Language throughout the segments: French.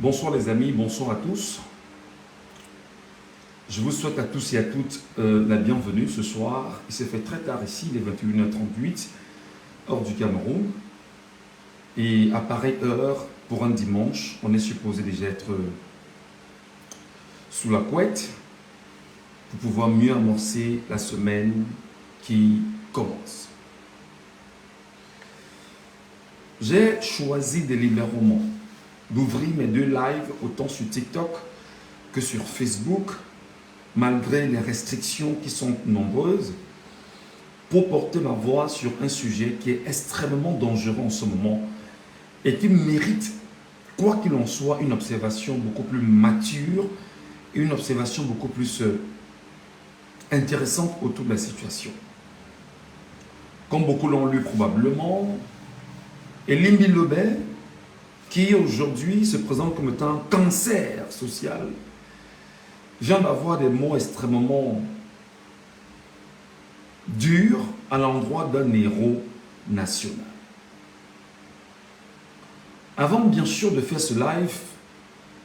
Bonsoir les amis, bonsoir à tous. Je vous souhaite à tous et à toutes la bienvenue ce soir. Il s'est fait très tard ici, il est 21h38, heure du Cameroun. Et à pareille heure, pour un dimanche, on est supposé déjà être sous la couette pour pouvoir mieux amorcer la semaine qui commence. J'ai choisi délibérément d'ouvrir mes deux lives autant sur TikTok que sur Facebook, malgré les restrictions qui sont nombreuses, pour porter ma voix sur un sujet qui est extrêmement dangereux en ce moment et qui mérite, quoi qu'il en soit, une observation beaucoup plus mature et une observation beaucoup plus intéressante autour de la situation. Comme beaucoup l'ont lu probablement, Elimbi Lobet, qui aujourd'hui se présente comme étant un cancer social, vient d'avoir des mots extrêmement durs à l'endroit d'un héros national. Avant bien sûr de faire ce live,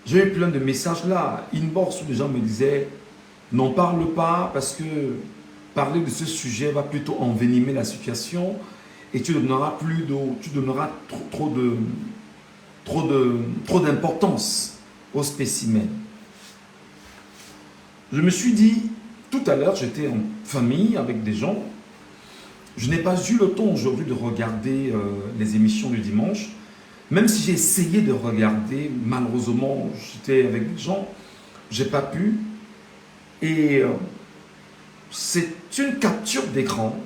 j'ai eu plein de messages là, inbox, où les gens me disaient « N'en parle pas parce que parler de ce sujet va plutôt envenimer la situation et tu donneras trop d'importance au spécimen. » Je me suis dit, tout à l'heure, j'étais en famille avec des gens. Je n'ai pas eu le temps aujourd'hui de regarder les émissions du dimanche. Même si j'ai essayé de regarder, malheureusement, j'étais avec des gens, je n'ai pas pu. Et c'est une capture d'écran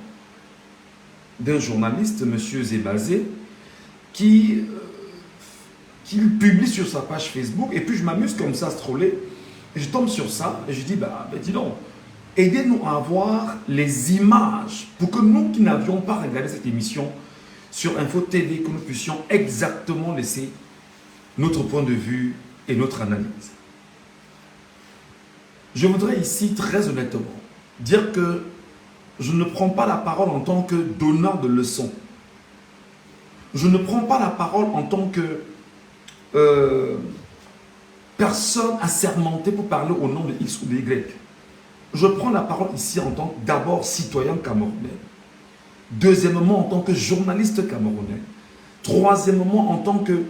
d'un journaliste, M. Zébazé, qui publie sur sa page Facebook. Et puis je m'amuse comme ça à scroller. Et je tombe sur ça et je dis, dis donc, aidez-nous à avoir les images pour que nous qui n'avions pas regardé cette émission sur Info TV, que nous puissions exactement laisser notre point de vue et notre analyse. Je voudrais ici, très honnêtement, dire que je ne prends pas la parole en tant que donneur de leçons. Je ne prends pas la parole en tant que personne assermentée pour parler au nom de X ou de Y. Je prends la parole ici en tant que d'abord citoyen camerounais. Deuxièmement, en tant que journaliste camerounais. Troisièmement, en tant que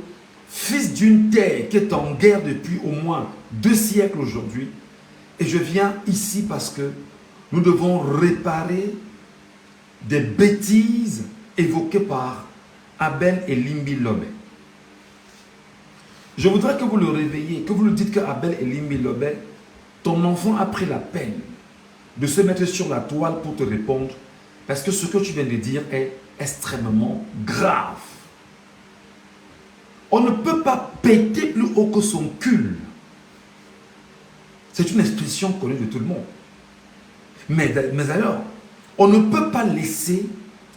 fils d'une terre qui est en guerre depuis au moins 2 siècles aujourd'hui. Et je viens ici parce que nous devons réparer des bêtises évoquées par Abel Elimbi Lobet. Je voudrais que vous le réveilliez, que vous le dites que Abel Elimbi Lobet, ton enfant a pris la peine de se mettre sur la toile pour te répondre parce que ce que tu viens de dire est extrêmement grave. On ne peut pas péter plus haut que son cul. C'est une expression connue de tout le monde. Mais alors, on ne peut pas laisser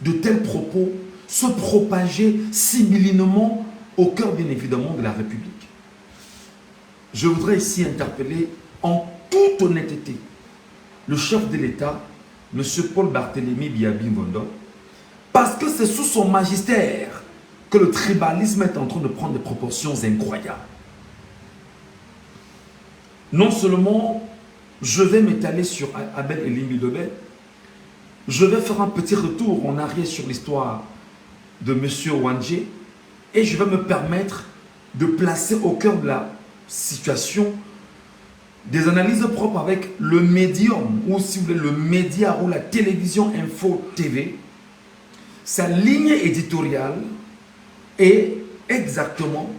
de tels propos se propager sibylinement au cœur, bien évidemment, de la République. Je voudrais ici interpeller en toute honnêteté le chef de l'État, M. Paul Barthélémy Biya-Biambondo, parce que c'est sous son magistère que le tribalisme est en train de prendre des proportions incroyables. Non seulement je vais m'étaler sur Abel Elimbi Lobet, je vais faire un petit retour en arrière sur l'histoire de M. Wandje et je vais me permettre de placer au cœur de la situation des analyses propres avec le médium, ou si vous voulez le média ou la télévision Info TV, sa ligne éditoriale et exactement,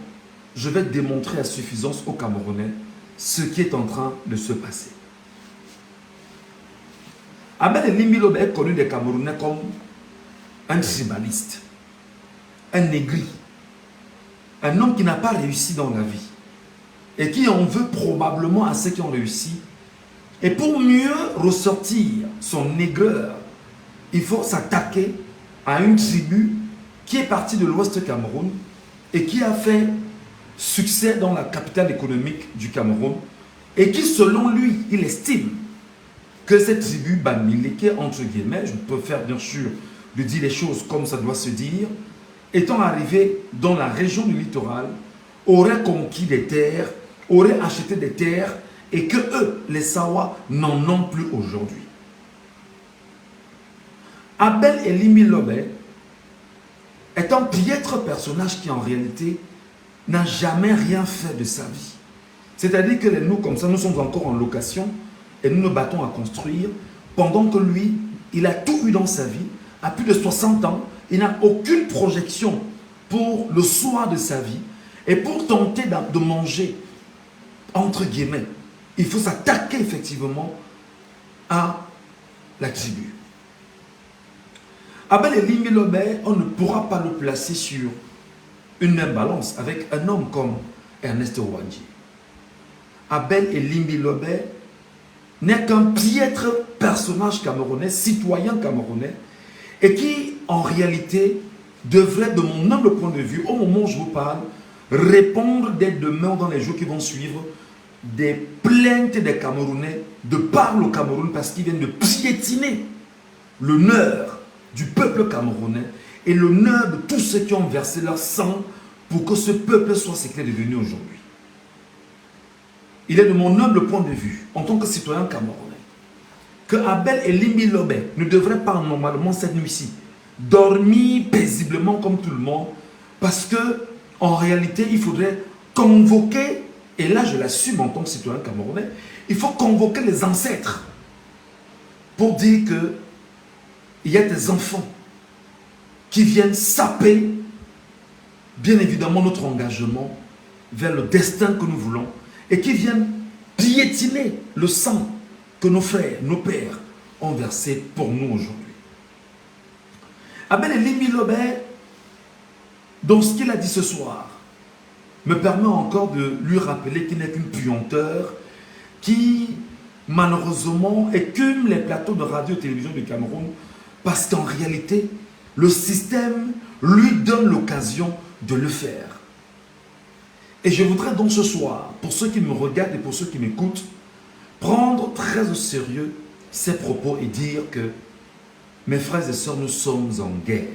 je vais démontrer à suffisance aux Camerounais ce qui est en train de se passer. Abel Elimbi Lobet est connu des Camerounais comme un tribaliste, un aigri, un homme qui n'a pas réussi dans la vie et qui en veut probablement à ceux qui ont réussi. Et pour mieux ressortir son aigreur, il faut s'attaquer à une tribu qui est partie de l'Ouest Cameroun et qui a fait succès dans la capitale économique du Cameroun et qui, selon lui, il estime que cette tribu Bamileke, entre guillemets, je préfère bien sûr de dire les choses comme ça doit se dire, étant arrivée dans la région du littoral auraient conquis des terres, auraient acheté des terres et que eux, les Sawa, n'en ont plus aujourd'hui. Abel Elimi Lobé est un piètre personnage qui en réalité n'a jamais rien fait de sa vie. C'est-à-dire que nous, comme ça, nous sommes encore en location et nous nous battons à construire pendant que lui, il a tout eu dans sa vie, à plus de 60 ans, il n'a aucune projection pour le soir de sa vie et pour tenter de manger, entre guillemets, il faut s'attaquer effectivement à la tribu. Abel Elimi Lobé, on ne pourra pas le placer sur une même balance avec un homme comme Ernest Ouadji. Abel Elimi Lobé n'est qu'un piètre personnage camerounais, citoyen camerounais, et qui, en réalité, devrait, de mon humble point de vue, au moment où je vous parle, répondre dès demain, dans les jours qui vont suivre, des plaintes des Camerounais de par le Cameroun parce qu'ils viennent de piétiner l'honneur du peuple camerounais et l'honneur de tous ceux qui ont versé leur sang pour que ce peuple soit ce qu'il est devenu aujourd'hui. Il est de mon humble point de vue, en tant que citoyen camerounais, que Abel Elimi Lobé ne devrait pas normalement cette nuit-ci dormir paisiblement comme tout le monde, parce que en réalité, il faudrait convoquer, et là je l'assume en tant que citoyen camerounais, il faut convoquer les ancêtres pour dire que il y a des enfants qui viennent saper, bien évidemment, notre engagement vers le destin que nous voulons et qui viennent piétiner le sang que nos frères, nos pères ont versé pour nous aujourd'hui. Abel Elimi Lobé, dans ce qu'il a dit ce soir, me permet encore de lui rappeler qu'il n'est qu'une puanteur qui, malheureusement, écume les plateaux de radio et télévision du Cameroun parce qu'en réalité, le système lui donne l'occasion de le faire. Et je voudrais donc ce soir, pour ceux qui me regardent et pour ceux qui m'écoutent, prendre très au sérieux ces propos et dire que, mes frères et sœurs, nous sommes en guerre.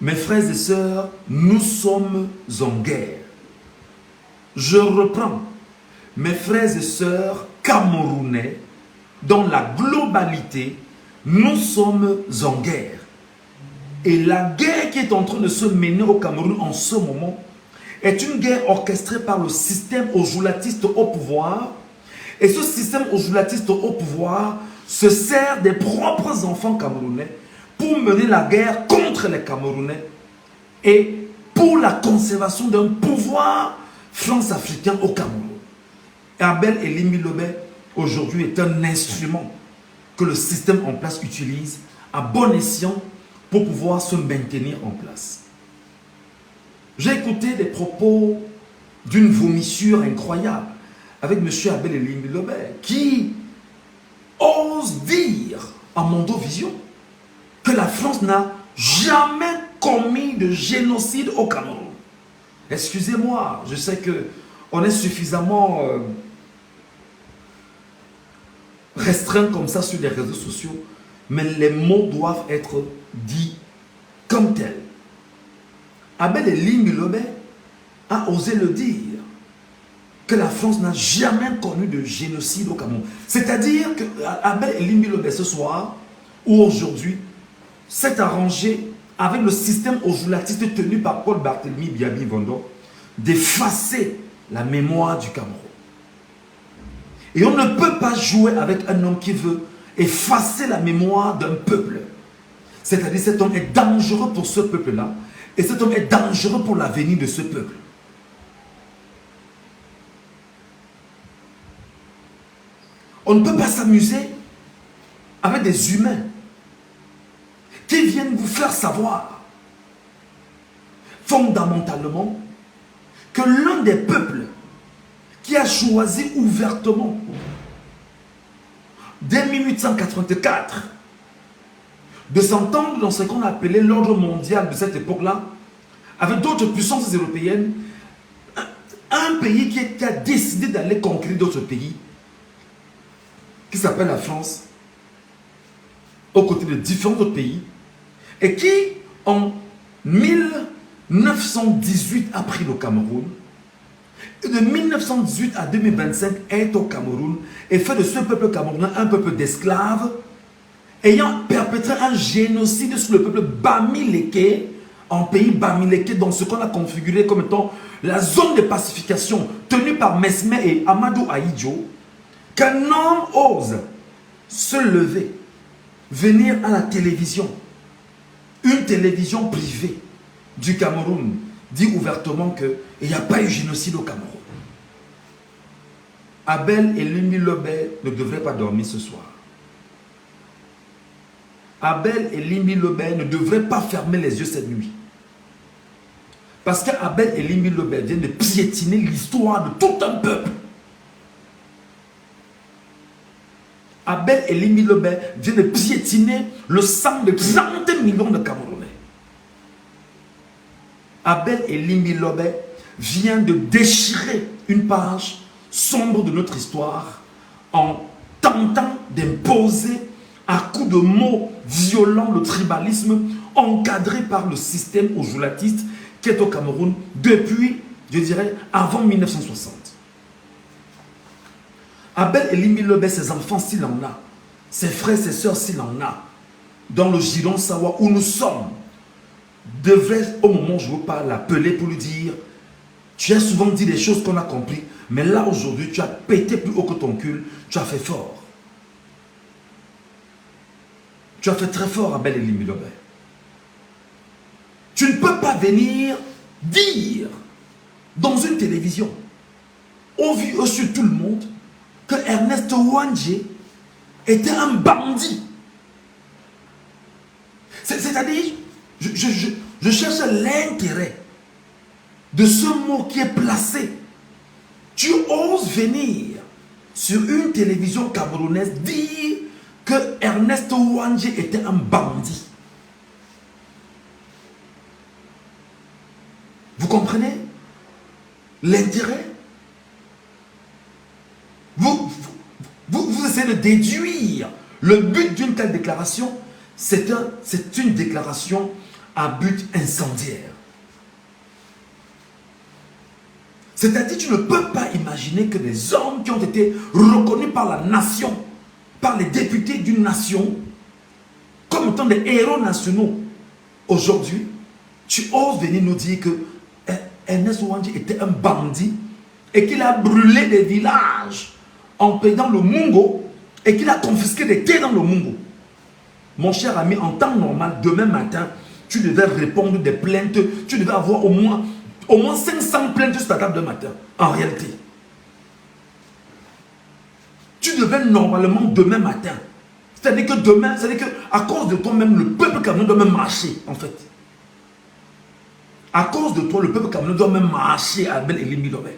Mes frères et sœurs, nous sommes en guerre. Je reprends. Mes frères et sœurs camerounais, dans la globalité, nous sommes en guerre. Et la guerre qui est en train de se mener au Cameroun en ce moment est une guerre orchestrée par le système ojulatiste au pouvoir. Et ce système ojulatiste au pouvoir se sert des propres enfants camerounais pour mener la guerre contre les Camerounais et pour la conservation d'un pouvoir france-africain au Cameroun. Abel Elimi Lobé, aujourd'hui, est un instrument que le système en place utilise à bon escient pour pouvoir se maintenir en place. J'ai écouté des propos d'une vomissure incroyable avec M. Abel Elimi Lobé qui ose dire à Mondovision que la France n'a jamais commis de génocide au Cameroun. Excusez-moi, je sais qu'on est suffisamment restreint comme ça sur les réseaux sociaux, mais les mots doivent être dits comme tels. Abel Elimi Lobé a osé le dire, que la France n'a jamais connu de génocide au Cameroun. C'est-à-dire que Abel Elimi Lobé ce soir, ou aujourd'hui, s'est arrangé avec le système ojulatiste tenu par Paul Barthélemy Biabi Vondo d'effacer la mémoire du Cameroun. Et on ne peut pas jouer avec un homme qui veut effacer la mémoire d'un peuple. C'est-à-dire cet homme est dangereux pour ce peuple-là et cet homme est dangereux pour l'avenir de ce peuple. On ne peut pas s'amuser avec des humains qui viennent vous faire savoir fondamentalement que l'un des peuples qui a choisi ouvertement dès 1884 de s'entendre dans ce qu'on appelait l'ordre mondial de cette époque-là avec d'autres puissances européennes, un pays qui a décidé d'aller conquérir d'autres pays qui s'appelle la France, aux côtés de différents autres pays, et qui, en 918 a pris le Cameroun. Et de 1918 à 2025 est au Cameroun et fait de ce peuple camerounais un peuple d'esclaves, ayant perpétré un génocide sur le peuple Bamileke, en pays Bamileke, dans ce qu'on a configuré comme étant la zone de pacification tenue par Mesme et Amadou Ahidjo, qu'un homme ose se lever, venir à la télévision, une télévision privée du Cameroun, dit ouvertement qu'il n'y a pas eu génocide au Cameroun. Abel et Limbi Lobé ne devraient pas dormir ce soir. Abel et Limbi Lobé ne devraient pas fermer les yeux cette nuit. Parce qu'Abel et Limbi Lobé viennent de piétiner l'histoire de tout un peuple. Abel et Limbi Lobé viennent de piétiner le sang de 30 millions de Camerounais. Abel et Limbi Lobé viennent de déchirer une page sombre de notre histoire en tentant d'imposer à coups de mots violents le tribalisme encadré par le système ojulatiste qui est au Cameroun depuis, je dirais, avant 1960. Abel et Limbi Lobé, ses enfants s'il en a, ses frères, ses sœurs s'il en a, dans le giron Sawa où nous sommes, devrait au moment où je vous parle l'appeler pour lui dire: tu as souvent dit des choses qu'on a compris, mais là aujourd'hui tu as pété plus haut que ton cul, tu as fait fort. Tu as fait très fort, Abel et Limbi Lobé. Tu ne peux pas venir dire dans une télévision, au vu sur tout le monde, que Ernest Ouandjé était un bandit. C'est-à-dire, je cherche l'intérêt de ce mot qui est placé. Tu oses venir sur une télévision camerounaise dire que Ernest Ouandjé était un bandit. Vous comprenez l'intérêt? Vous essayez de déduire le but d'une telle déclaration. C'est une déclaration à but incendiaire. C'est-à-dire, tu ne peux pas imaginer que des hommes qui ont été reconnus par la nation, par les députés d'une nation, comme étant des héros nationaux, aujourd'hui, tu oses venir nous dire que Ernest Ouandjé était un bandit et qu'il a brûlé des villages en payant le Mungo et qu'il a confisqué des terres dans le Mungo. Mon cher ami, en temps normal, demain matin, tu devais répondre des plaintes, tu devais avoir au moins 500 plaintes sur ta table de matin, en réalité. Tu devais normalement demain matin. C'est-à-dire que demain, c'est-à-dire qu'à cause de toi-même, le peuple camerounais doit même marcher, en fait. À cause de toi, le peuple camerounais doit même marcher à Abel et Limbi Lobé.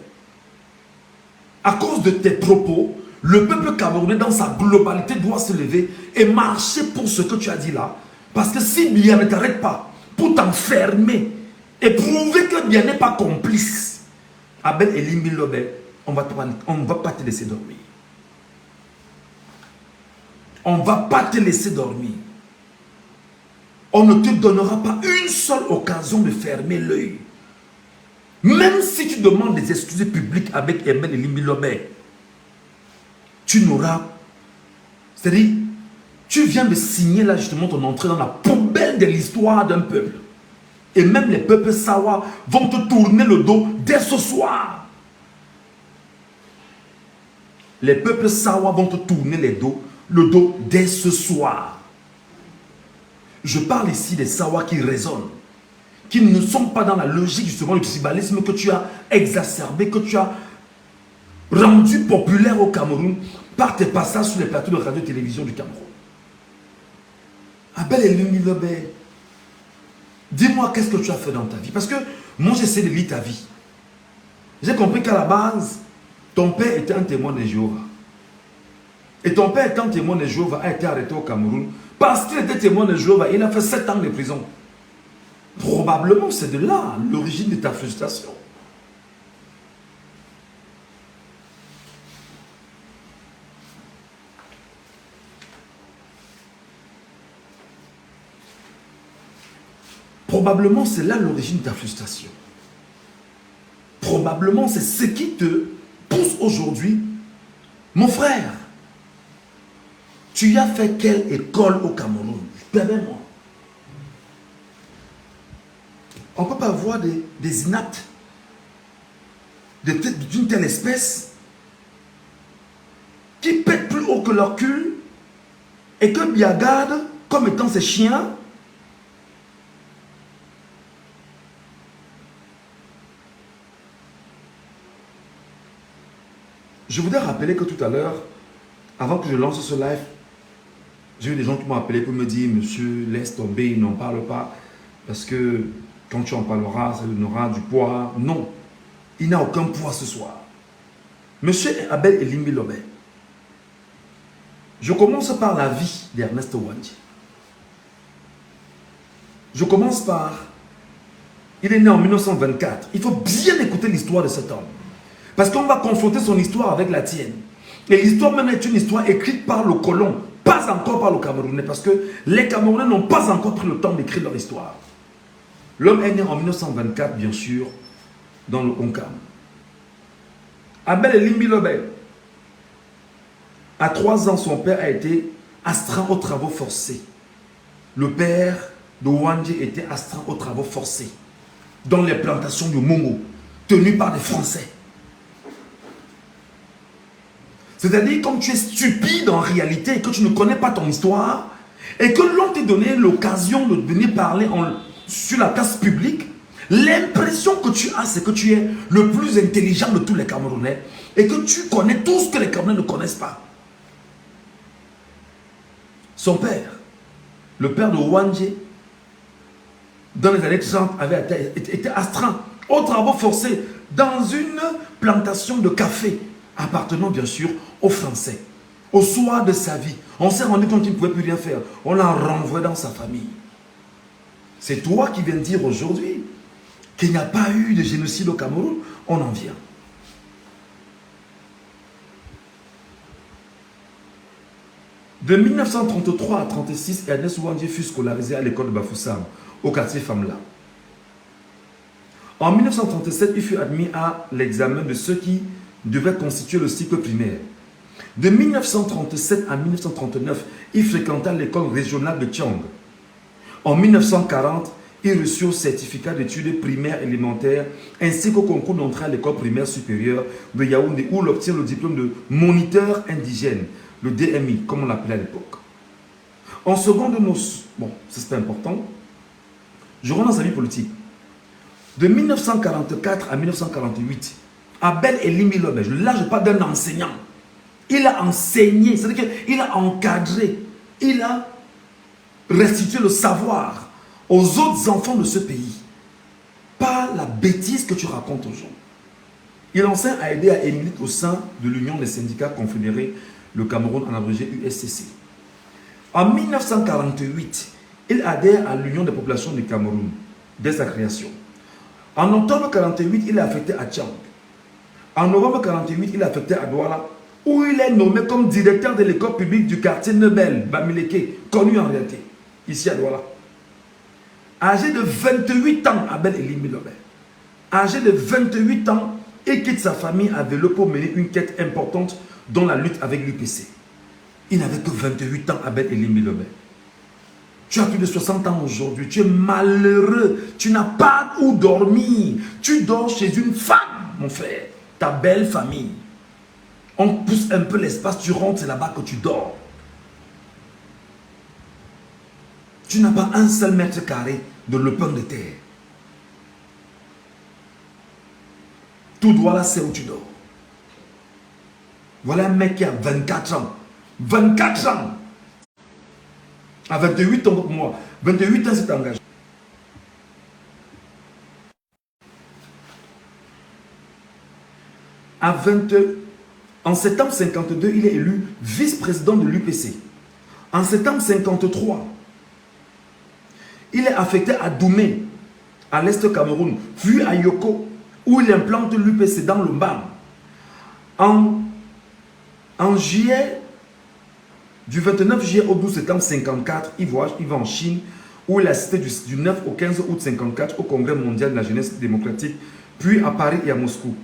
À cause de tes propos, le peuple camerounais dans sa globalité doit se lever et marcher pour ce que tu as dit là. Parce que si Biya ne t'arrête pas pour t'enfermer et prouver que Biya n'est pas complice, Abel et Limbi Lobé, on ne va pas te laisser dormir. On ne va pas te laisser dormir. On ne te donnera pas une seule occasion de fermer l'œil. Même si tu demandes des excuses publiques avec Abel et Limbi Lobé, tu n'auras... C'est-à-dire, tu viens de signer là justement ton entrée dans la poubelle de l'histoire d'un peuple. Et même les peuples Sawa vont te tourner le dos dès ce soir. Les peuples Sawa vont te tourner le dos dès ce soir. Je parle ici des Sawa qui raisonnent, qui ne sont pas dans la logique justement du tribalisme que tu as exacerbé, que tu as rendu populaire au Cameroun par tes passages sur les plateaux de radio-télévision du Cameroun. Abel et Limbi Lobé, dis-moi qu'est-ce que tu as fait dans ta vie. Parce que moi j'essaie de lire ta vie. J'ai compris qu'à la base, ton père était un témoin de Jéhovah. Et ton père étant témoin de Jéhovah a été arrêté au Cameroun parce qu'il était témoin de Jéhovah. Il a fait 7 ans de prison. Probablement c'est de là l'origine de ta frustration. Probablement, c'est là l'origine de ta frustration. Probablement, c'est ce qui te pousse aujourd'hui. Mon frère, tu as fait quelle école au Cameroun? Permets-moi. On ne peut pas avoir des inaptes d'une telle espèce qui pètent plus haut que leur cul et que bien gardent comme étant ces chiens. Je voudrais rappeler que tout à l'heure, avant que je lance ce live, j'ai eu des gens qui m'ont appelé pour me dire, monsieur, laisse tomber, n'en parle pas, parce que quand tu en parleras, ça donnera du poids. Non, il n'a aucun poids ce soir. Monsieur Abel Elimbi Lobé. Je commence par la vie d'Ernest Ouandji. Je commence par... Il est né en 1924. Il faut bien écouter l'histoire de cet homme. Parce qu'on va confronter son histoire avec la tienne. Et l'histoire même est une histoire écrite par le colon, pas encore par le Camerounais, parce que les Camerounais n'ont pas encore pris le temps d'écrire leur histoire. L'homme est né en 1924, bien sûr, dans le Onkam. Abel Elimbi Lobé. À 3 ans, son père a été astreint aux travaux forcés. Le père de Ouandji était astreint aux travaux forcés dans les plantations de Momo, tenues par des Français. C'est-à-dire, comme tu es stupide en réalité, que tu ne connais pas ton histoire, et que l'on t'a donné l'occasion de venir parler sur la place publique, l'impression que tu as, c'est que tu es le plus intelligent de tous les Camerounais, et que tu connais tout ce que les Camerounais ne connaissent pas. Son père, le père de Ouandji, dans les années 30, avait été astreint aux travaux forcés dans une plantation de café, appartenant bien sûr aux Français. Au soir de sa vie, on s'est rendu compte qu'il ne pouvait plus rien faire. On l'a renvoyé dans sa famille. C'est toi qui viens de dire aujourd'hui qu'il n'y a pas eu de génocide au Cameroun. On en vient. De 1933 à 1936, Ernest Ouandji fut scolarisé à l'école de Bafoussam, au quartier Famla. En 1937, il fut admis à l'examen de ceux qui devaient constituer le cycle primaire. De 1937 à 1939, il fréquenta l'école régionale de Tiong. En 1940, il reçut le certificat d'études primaires élémentaires ainsi qu'au concours d'entrée à l'école primaire supérieure de Yaoundé où il obtient le diplôme de moniteur indigène, le DMI, comme on l'appelait à l'époque. En seconde noce, bon, c'est pas important, je rentre dans sa vie politique. De 1944 à 1948, Abel Elimbi Lobé, là je parle d'un enseignant. Il a enseigné, c'est-à-dire qu'il a encadré, il a restitué le savoir aux autres enfants de ce pays. Pas la bêtise que tu racontes aux gens. Il enseigne à aider à émiliter au sein de l'Union des syndicats confédérés, le Cameroun en abrégé USCC. En 1948, il adhère à l'Union des populations du Cameroun, dès sa création. En octobre 1948, il est affecté à Tchang. En novembre 1948, il est affecté à Douala, où il est nommé comme directeur de l'école publique du quartier Nebel, Bamileke, connu en réalité, ici à Douala. Âgé de 28 ans, Abel Elimbi Lobé. Âgé de 28 ans, il quitte sa famille à vélo pour mener une quête importante dans la lutte avec l'UPC. Il n'avait que 28 ans, Abel Elimbi Lobé. Tu as plus de 60 ans aujourd'hui, tu es malheureux, tu n'as pas où dormir. Tu dors chez une femme, mon frère, ta belle famille. On pousse un peu l'espace, tu rentres, c'est là-bas que tu dors. Tu n'as pas un seul mètre carré de lopin de terre. Tout droit là, c'est où tu dors. Voilà un mec qui a 24 ans. 24 ans! À 28 ans pour moi. 28 ans, c'est engagé. En septembre 1952, il est élu vice-président de l'UPC. En septembre 1953, il est affecté à Doumé, à l'est du Cameroun, puis à Yoko, où il implante l'UPC dans le Mbam. En juillet, du 29 juillet au 12 septembre 1954, il va en Chine, où il a assisté du 9 au 15 août 1954 au Congrès mondial de la jeunesse démocratique, puis à Paris et à Moscou.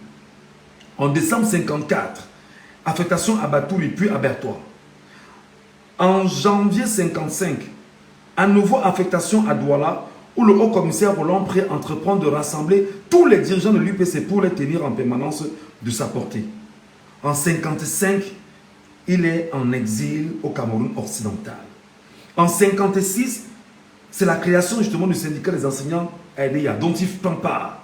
En décembre 1954, affectation à Batouri, puis à Berthois. En janvier 1955, à nouveau affectation à Douala, où le haut-commissaire Roland Pré entreprend de rassembler tous les dirigeants de l'UPC pour les tenir en permanence de sa portée. En 1955, il est en exil au Cameroun occidental. En 1956, c'est la création justement du syndicat des enseignants AEDEA, dont il prend part.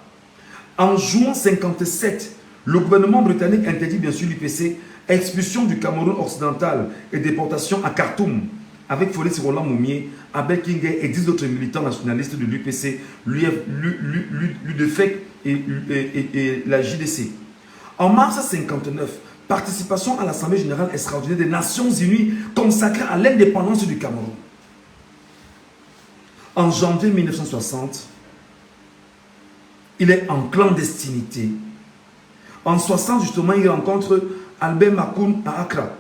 En juin 1957, le gouvernement britannique interdit bien sûr l'UPC, expulsion du Cameroun occidental et déportation à Khartoum, avec Félix Roland Moumié, Abel Kingay et 10 autres militants nationalistes de l'UPC, l'UDFEC et la JDC. En mars 1959, participation à l'Assemblée générale extraordinaire des Nations Unies consacrée à l'indépendance du Cameroun. En janvier 1960, il est en clandestinité. En 1960, justement, il rencontre Albert Makoun à Accra,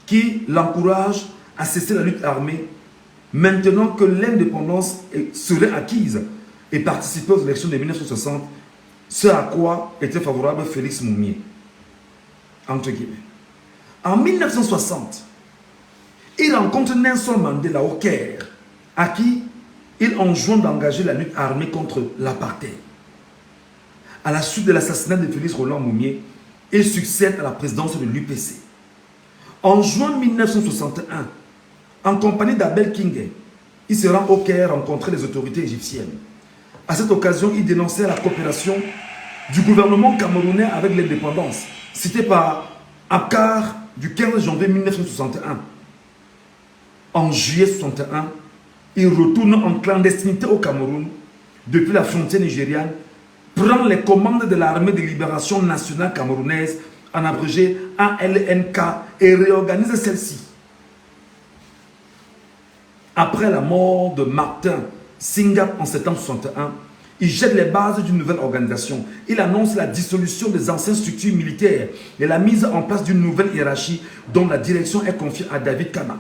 qui l'encourage à cesser la lutte armée, maintenant que l'indépendance serait acquise, et participer aux élections de 1960, ce à quoi était favorable Félix Moumié. Entre guillemets. En 1960, il rencontre Nelson Mandela au Caire, à qui il enjoint d'engager la lutte armée contre l'apartheid. À la suite de l'assassinat de Félix Roland Moumié, il succède à la présidence de l'UPC. En juin 1961, en compagnie d'Abel Kingay, il se rend au Caire rencontrer les autorités égyptiennes. À cette occasion, il dénonçait la coopération du gouvernement camerounais avec l'indépendance, cité par Abkar du 15 janvier 1961. En juillet 1961, il retourne en clandestinité au Cameroun, depuis la frontière nigériane, prend les commandes de l'armée de libération nationale camerounaise, en abrégé ALNK, et réorganise celle-ci. Après la mort de Martin Singap en septembre 1961, il jette les bases d'une nouvelle organisation. Il annonce la dissolution des anciennes structures militaires et la mise en place d'une nouvelle hiérarchie dont la direction est confiée à David Kana.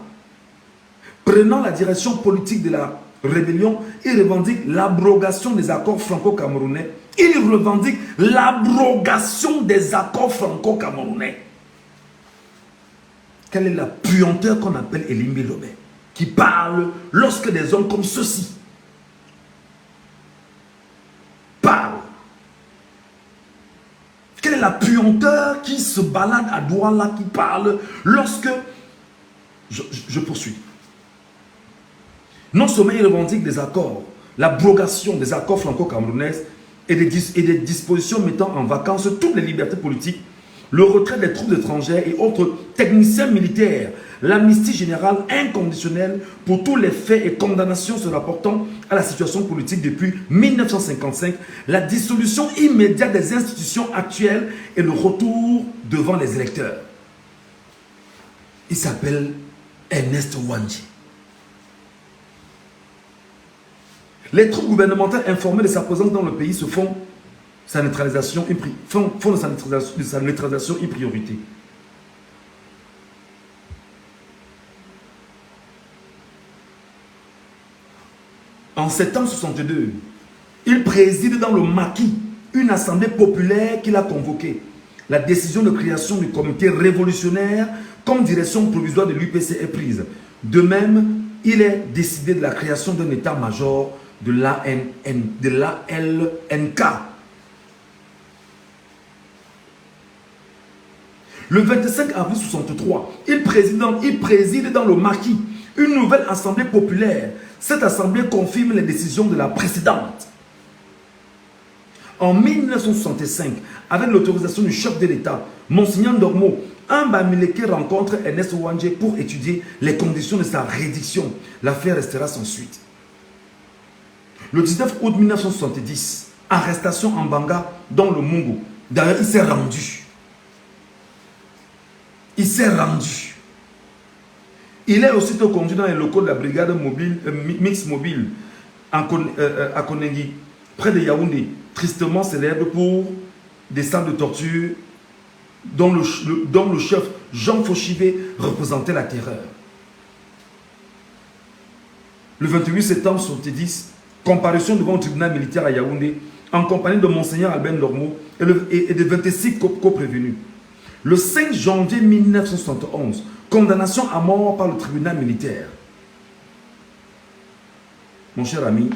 Prenant la direction politique de la rébellion, il revendique l'abrogation des accords franco-camerounais. Il revendique l'abrogation des accords franco-camerounais. Quelle est la puanteur qu'on appelle Elimbi Lobé, qui parle lorsque des hommes comme ceux-ci parlent? Quelle est la puanteur qui se balade à Douala, qui parle lorsque... Je poursuis. Non seulement il revendique des accords, l'abrogation des accords franco-camerounais et des dispositions mettant en vacances toutes les libertés politiques, le retrait des troupes étrangères et autres techniciens militaires, l'amnistie générale inconditionnelle pour tous les faits et condamnations se rapportant à la situation politique depuis 1955, la dissolution immédiate des institutions actuelles et le retour devant les électeurs. Il s'appelle Ernest Ouandji. Les troupes gouvernementales informées de sa présence dans le pays se font sa neutralisation de sa neutralisation en priorité. En septembre 1962, il préside dans le maquis une assemblée populaire qu'il a convoquée. La décision de création du comité révolutionnaire comme direction provisoire de l'UPC est prise. De même, il est décidé de la création d'un état-major de l'ALNK. Le 25 avril 1963, il préside dans le maquis une nouvelle assemblée populaire. Cette assemblée confirme les décisions de la précédente. En 1965, avec l'autorisation du chef de l'État, Monseigneur Dormo, un Bamileke rencontre Ernest Ouandji pour étudier les conditions de sa rédiction. L'affaire restera sans suite. Le 19 août 1970, arrestation en Banga, dans le Mungo. D'ailleurs, il s'est rendu. Il s'est rendu. Il est aussitôt conduit dans les locaux de la brigade mobile, mix mobile à Konengi, près de Yaoundé, tristement célèbre pour des salles de torture dont le chef Jean Fauchivé représentait la terreur. le 28 septembre 1970, comparution devant le tribunal militaire à Yaoundé, en compagnie de Monseigneur Albert Lormeau et de 26 co-prévenus. Le 5 janvier 1971, condamnation à mort par le tribunal militaire. Mon cher ami,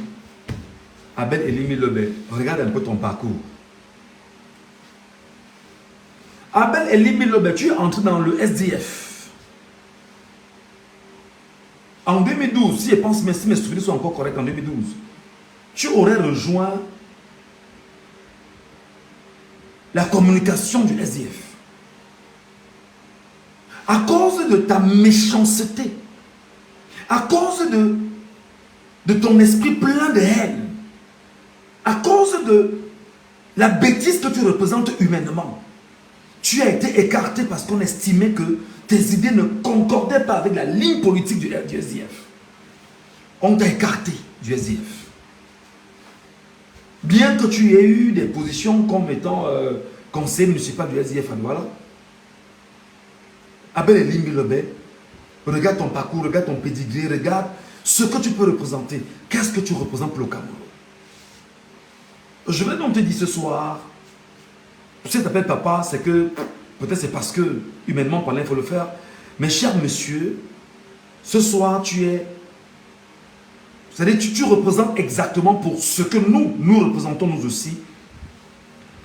Abel Elimi Lebel, regarde un peu ton parcours. Abel Elimi Lebel, tu es entré dans le SDF. En 2012, si je pense, si mes souvenirs sont encore corrects, en 2012, tu aurais rejoint la communication du SDF. À cause de ta méchanceté, à cause de ton esprit plein de haine, à cause de la bêtise que tu représentes humainement, tu as été écarté parce qu'on estimait que tes idées ne concordaient pas avec la ligne politique du SDF. On t'a écarté du SDF. Bien que tu aies eu des positions comme étant conseiller municipal du SDF à Douala, Abel Elimi Lebel, regarde ton parcours, regarde ton pédigré, regarde ce que tu peux représenter. Qu'est-ce que tu représentes pour le Cameroun? Je vais donc te dire ce soir, si tu t'appelles papa, c'est que, peut-être c'est parce que, humainement parlant, il faut le faire. Mais cher monsieur, ce soir, tu es... C'est-à-dire, tu représentes exactement pour ce que nous représentons nous aussi.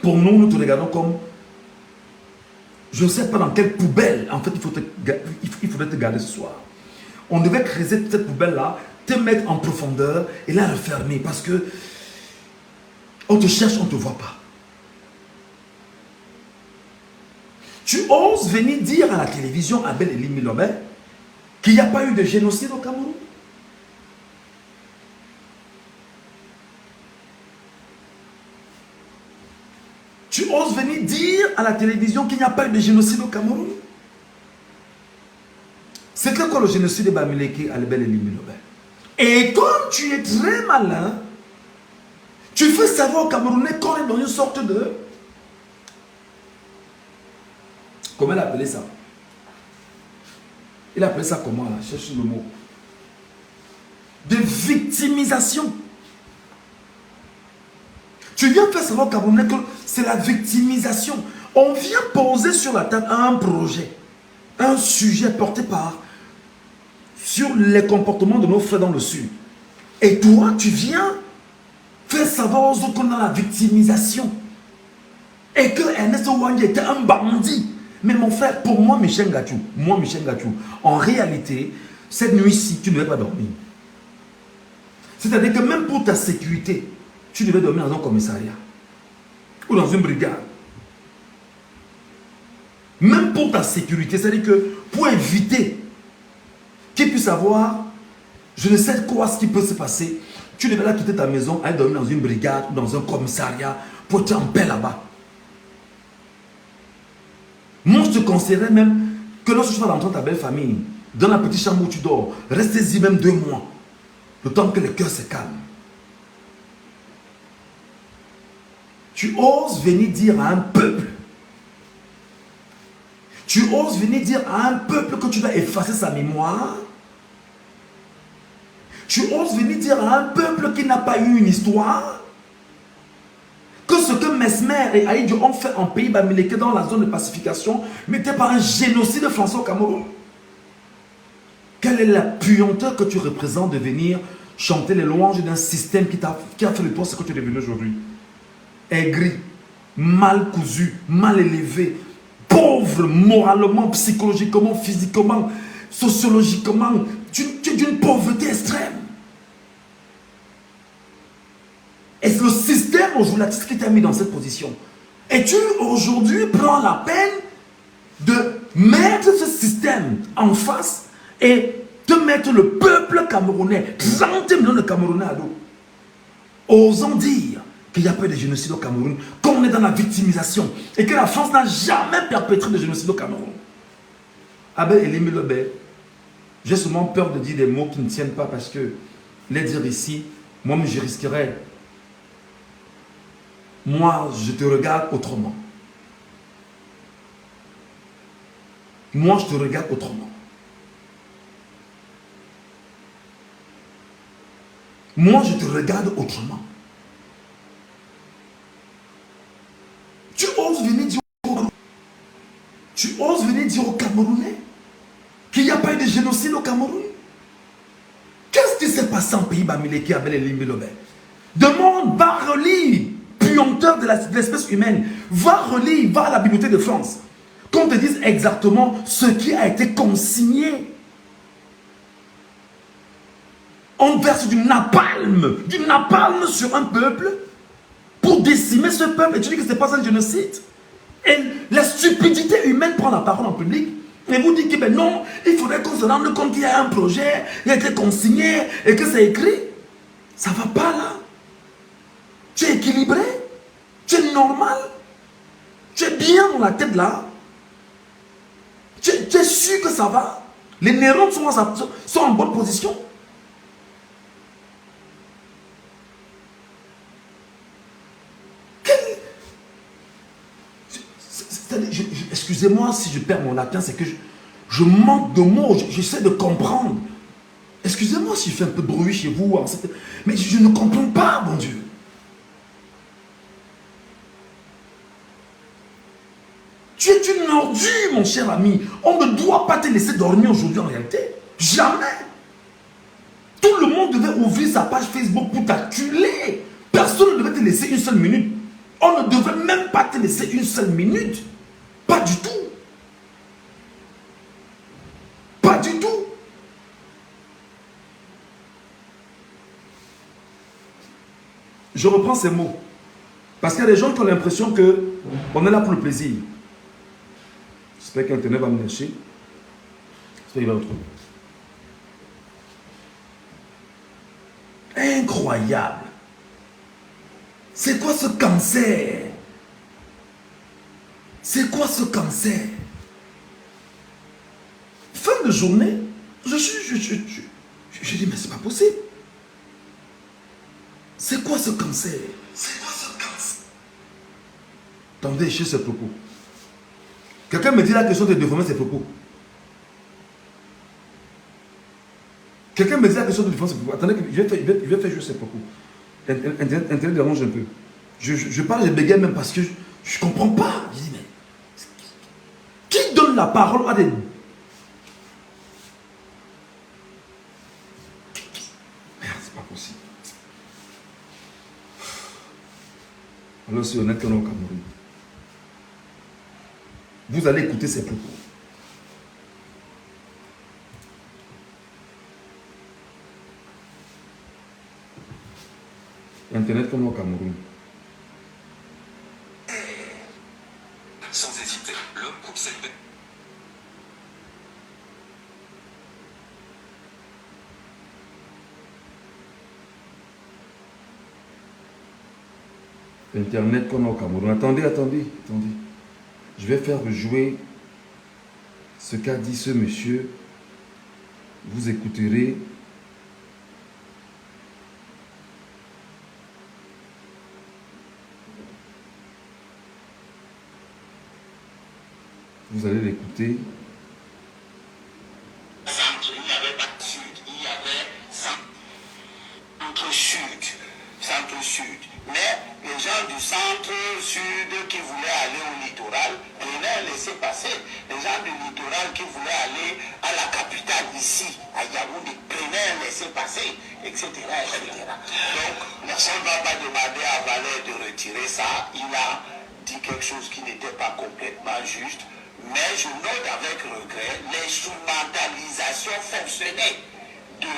Pour nous, nous te regardons comme... Je ne sais pas dans quelle poubelle, en fait, il faudrait te garder ce soir. On devait creuser cette poubelle-là, te mettre en profondeur et la refermer parce que on te cherche, on ne te voit pas. Tu oses venir dire à la télévision, Abel Elimi Lebel, qu'il n'y a pas eu de génocide au Cameroun? Tu oses venir dire à la télévision qu'il n'y a pas eu de génocide au Cameroun? C'est quoi le génocide de Bamileke Abel Elimi Lebel? Et comme tu es très malin, tu fais savoir aux Camerounais qu'on est dans une sorte de... Comment il a appelé ça? Il a appelé ça comment là? Cherche le mot. De victimisation. Tu viens faire savoir aux Camerounais que c'est la victimisation. On vient poser sur la table un projet, un sujet porté sur les comportements de nos frères dans le Sud. Et toi, tu viens faire savoir aux autres qu'on a la victimisation. Et que Ernest Ouangui était un bandit. Mais mon frère, pour moi, Michel Gachou, en réalité, cette nuit-ci, tu ne devais pas dormir. C'est-à-dire que même pour ta sécurité, tu devais dormir dans un commissariat ou dans une brigade. Même pour ta sécurité, c'est-à-dire que pour éviter qu'il puisse avoir, je ne sais quoi ce qui peut se passer, tu devais là quitter ta maison, aller dormir dans une brigade ou dans un commissariat pour être en paix là-bas. Moi, je te conseillerais même que lorsque tu vas dans ta belle famille, dans la petite chambre où tu dors, restez-y même 2 mois, le temps que le cœur se calme. Tu oses venir dire à un peuple, tu oses venir dire à un peuple que tu dois effacer sa mémoire, tu oses venir dire à un peuple qui n'a pas eu une histoire, que ce que Mesmer et Aïdjo ont fait en pays Bamileke dans la zone de pacification n'était pas un génocide français au Cameroun. Quelle est la puanteur que tu représentes de venir chanter les louanges d'un système qui a fait de toi ce que tu es devenu aujourd'hui? Aigri, mal cousu, mal élevé, pauvre moralement, psychologiquement, physiquement, sociologiquement. Tu es d'une pauvreté extrême. Et c'est le système aujourd'hui qui t'a mis dans cette position. Et tu aujourd'hui prends la peine de mettre ce système en face et de mettre le peuple camerounais, 30 millions de Camerounais à dos, osant dire qu'il n'y a pas eu de génocide au Cameroun, qu'on est dans la victimisation et que la France n'a jamais perpétré de génocide au Cameroun. Abel Elimi Lebel, j'ai seulement peur de dire des mots qui ne tiennent pas parce que les dire ici, moi je risquerais. Moi, je te regarde autrement. Moi, je te regarde autrement. moi je te regarde autrement. Tu oses venir dire aux Camerounais qu'il n'y a pas eu de génocide au Cameroun? Qu'est-ce qui s'est passé en pays Bamileke avec les Limbilobé? Demande, va relire, puanteur de l'espèce humaine, va relire, va à la Bibliothèque de France, qu'on te dise exactement ce qui a été consigné. On verse du napalm sur un peuple pour décimer ce peuple. Et tu dis que ce n'est pas un génocide? Et la stupidité humaine prend la parole en public et vous dites que ben non, il faudrait qu'on se rende compte qu'il y a un projet, il a été consigné et que c'est écrit. Ça ne va pas là. Tu es équilibré, tu es normal, tu es bien dans la tête là. Tu es sûr que ça va. Les neurones sont en bonne position. Excusez-moi si je perds mon latin, c'est que je manque de mots, j'essaie de comprendre. Excusez-moi si je fais un peu de bruit chez vous, mais je ne comprends pas, mon Dieu. Tu es une ordure, mon cher ami. On ne doit pas te laisser dormir aujourd'hui en réalité. Jamais. Tout le monde devait ouvrir sa page Facebook pour t'acculer. Personne ne devait te laisser une seule minute. On ne devait même pas te laisser une seule minute. Pas du tout. Pas du tout. Je reprends ces mots. Parce qu'il y a des gens qui ont l'impression qu'on est là pour le plaisir. J'espère qu'Internet va me lâcher. J'espère qu'il va retrouver. Incroyable. C'est quoi ce cancer? C'est quoi ce cancer? Fin de journée, je dis, mais c'est pas possible. C'est quoi ce cancer? C'est quoi ce cancer? Attendez, chez ce propos. Quelqu'un me dit la question de déformer ses propos. Quelqu'un me dit la question de déformer ses propos. Attendez, je vais faire juste ses propos. Internet dérange un peu. Je parle, je bégaye même parce que je ne comprends pas. Je dis, mais qui donne la parole à des... Merde, c'est pas possible. Alors c'est honnête qu'on est au Cameroun. Vous allez écouter ces propos. Internet comme au Cameroun. Sans hésiter, l'homme coupe cette bête. Internet comme au Cameroun. Attendez. Je vais faire jouer ce qu'a dit ce monsieur. Vous écouterez. Vous allez l'écouter. Centre, il n'y avait pas de sud, il y avait centre-sud. Mais les gens du centre-sud qui voulaient aller au littoral prenaient un laissez-passer. Les gens du littoral qui voulaient aller à la capitale ici, à Yaoundé, prenaient un laissez-passer, etc., etc. Donc, personne ne va pas demander à Valère de retirer ça. Il a dit quelque chose qui n'était pas complètement juste. Mais je note avec regret l'instrumentalisation fonctionnelle de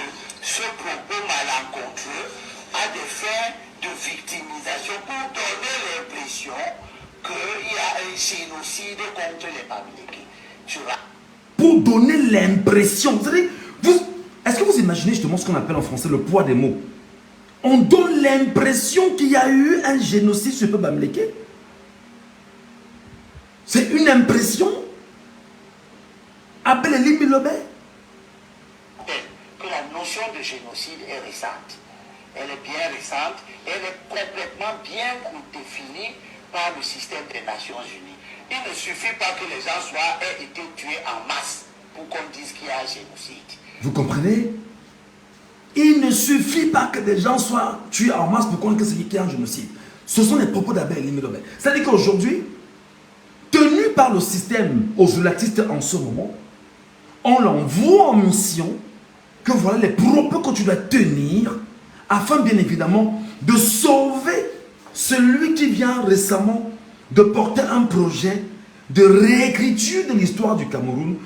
ce propos malencontreux à des fins de victimisation pour donner l'impression qu'il y a un génocide contre les Bamileke. Pour donner l'impression, est-ce que vous imaginez justement ce qu'on appelle en français le poids des mots? On donne l'impression qu'il y a eu un génocide sur le peuple Bamileke. C'est une impression. Appelez Limbilobé. Que la notion de génocide est récente. Elle est bien récente. Elle est complètement bien définie par le système des Nations Unies. Il ne suffit pas que les gens aient été tués en masse pour qu'on dise qu'il y a un génocide. Vous comprenez? Il ne suffit pas que des gens soient tués en masse pour connaître ce qui est un génocide. Ce sont les propos d'Abel Elimbi Lobé. C'est-à-dire qu'aujourd'hui, tenu par le système osulatistes en ce moment, on l'envoie en mission que voilà les propos que tu dois tenir afin bien évidemment de sauver celui qui vient récemment de porter un projet de réécriture de l'histoire du Cameroun,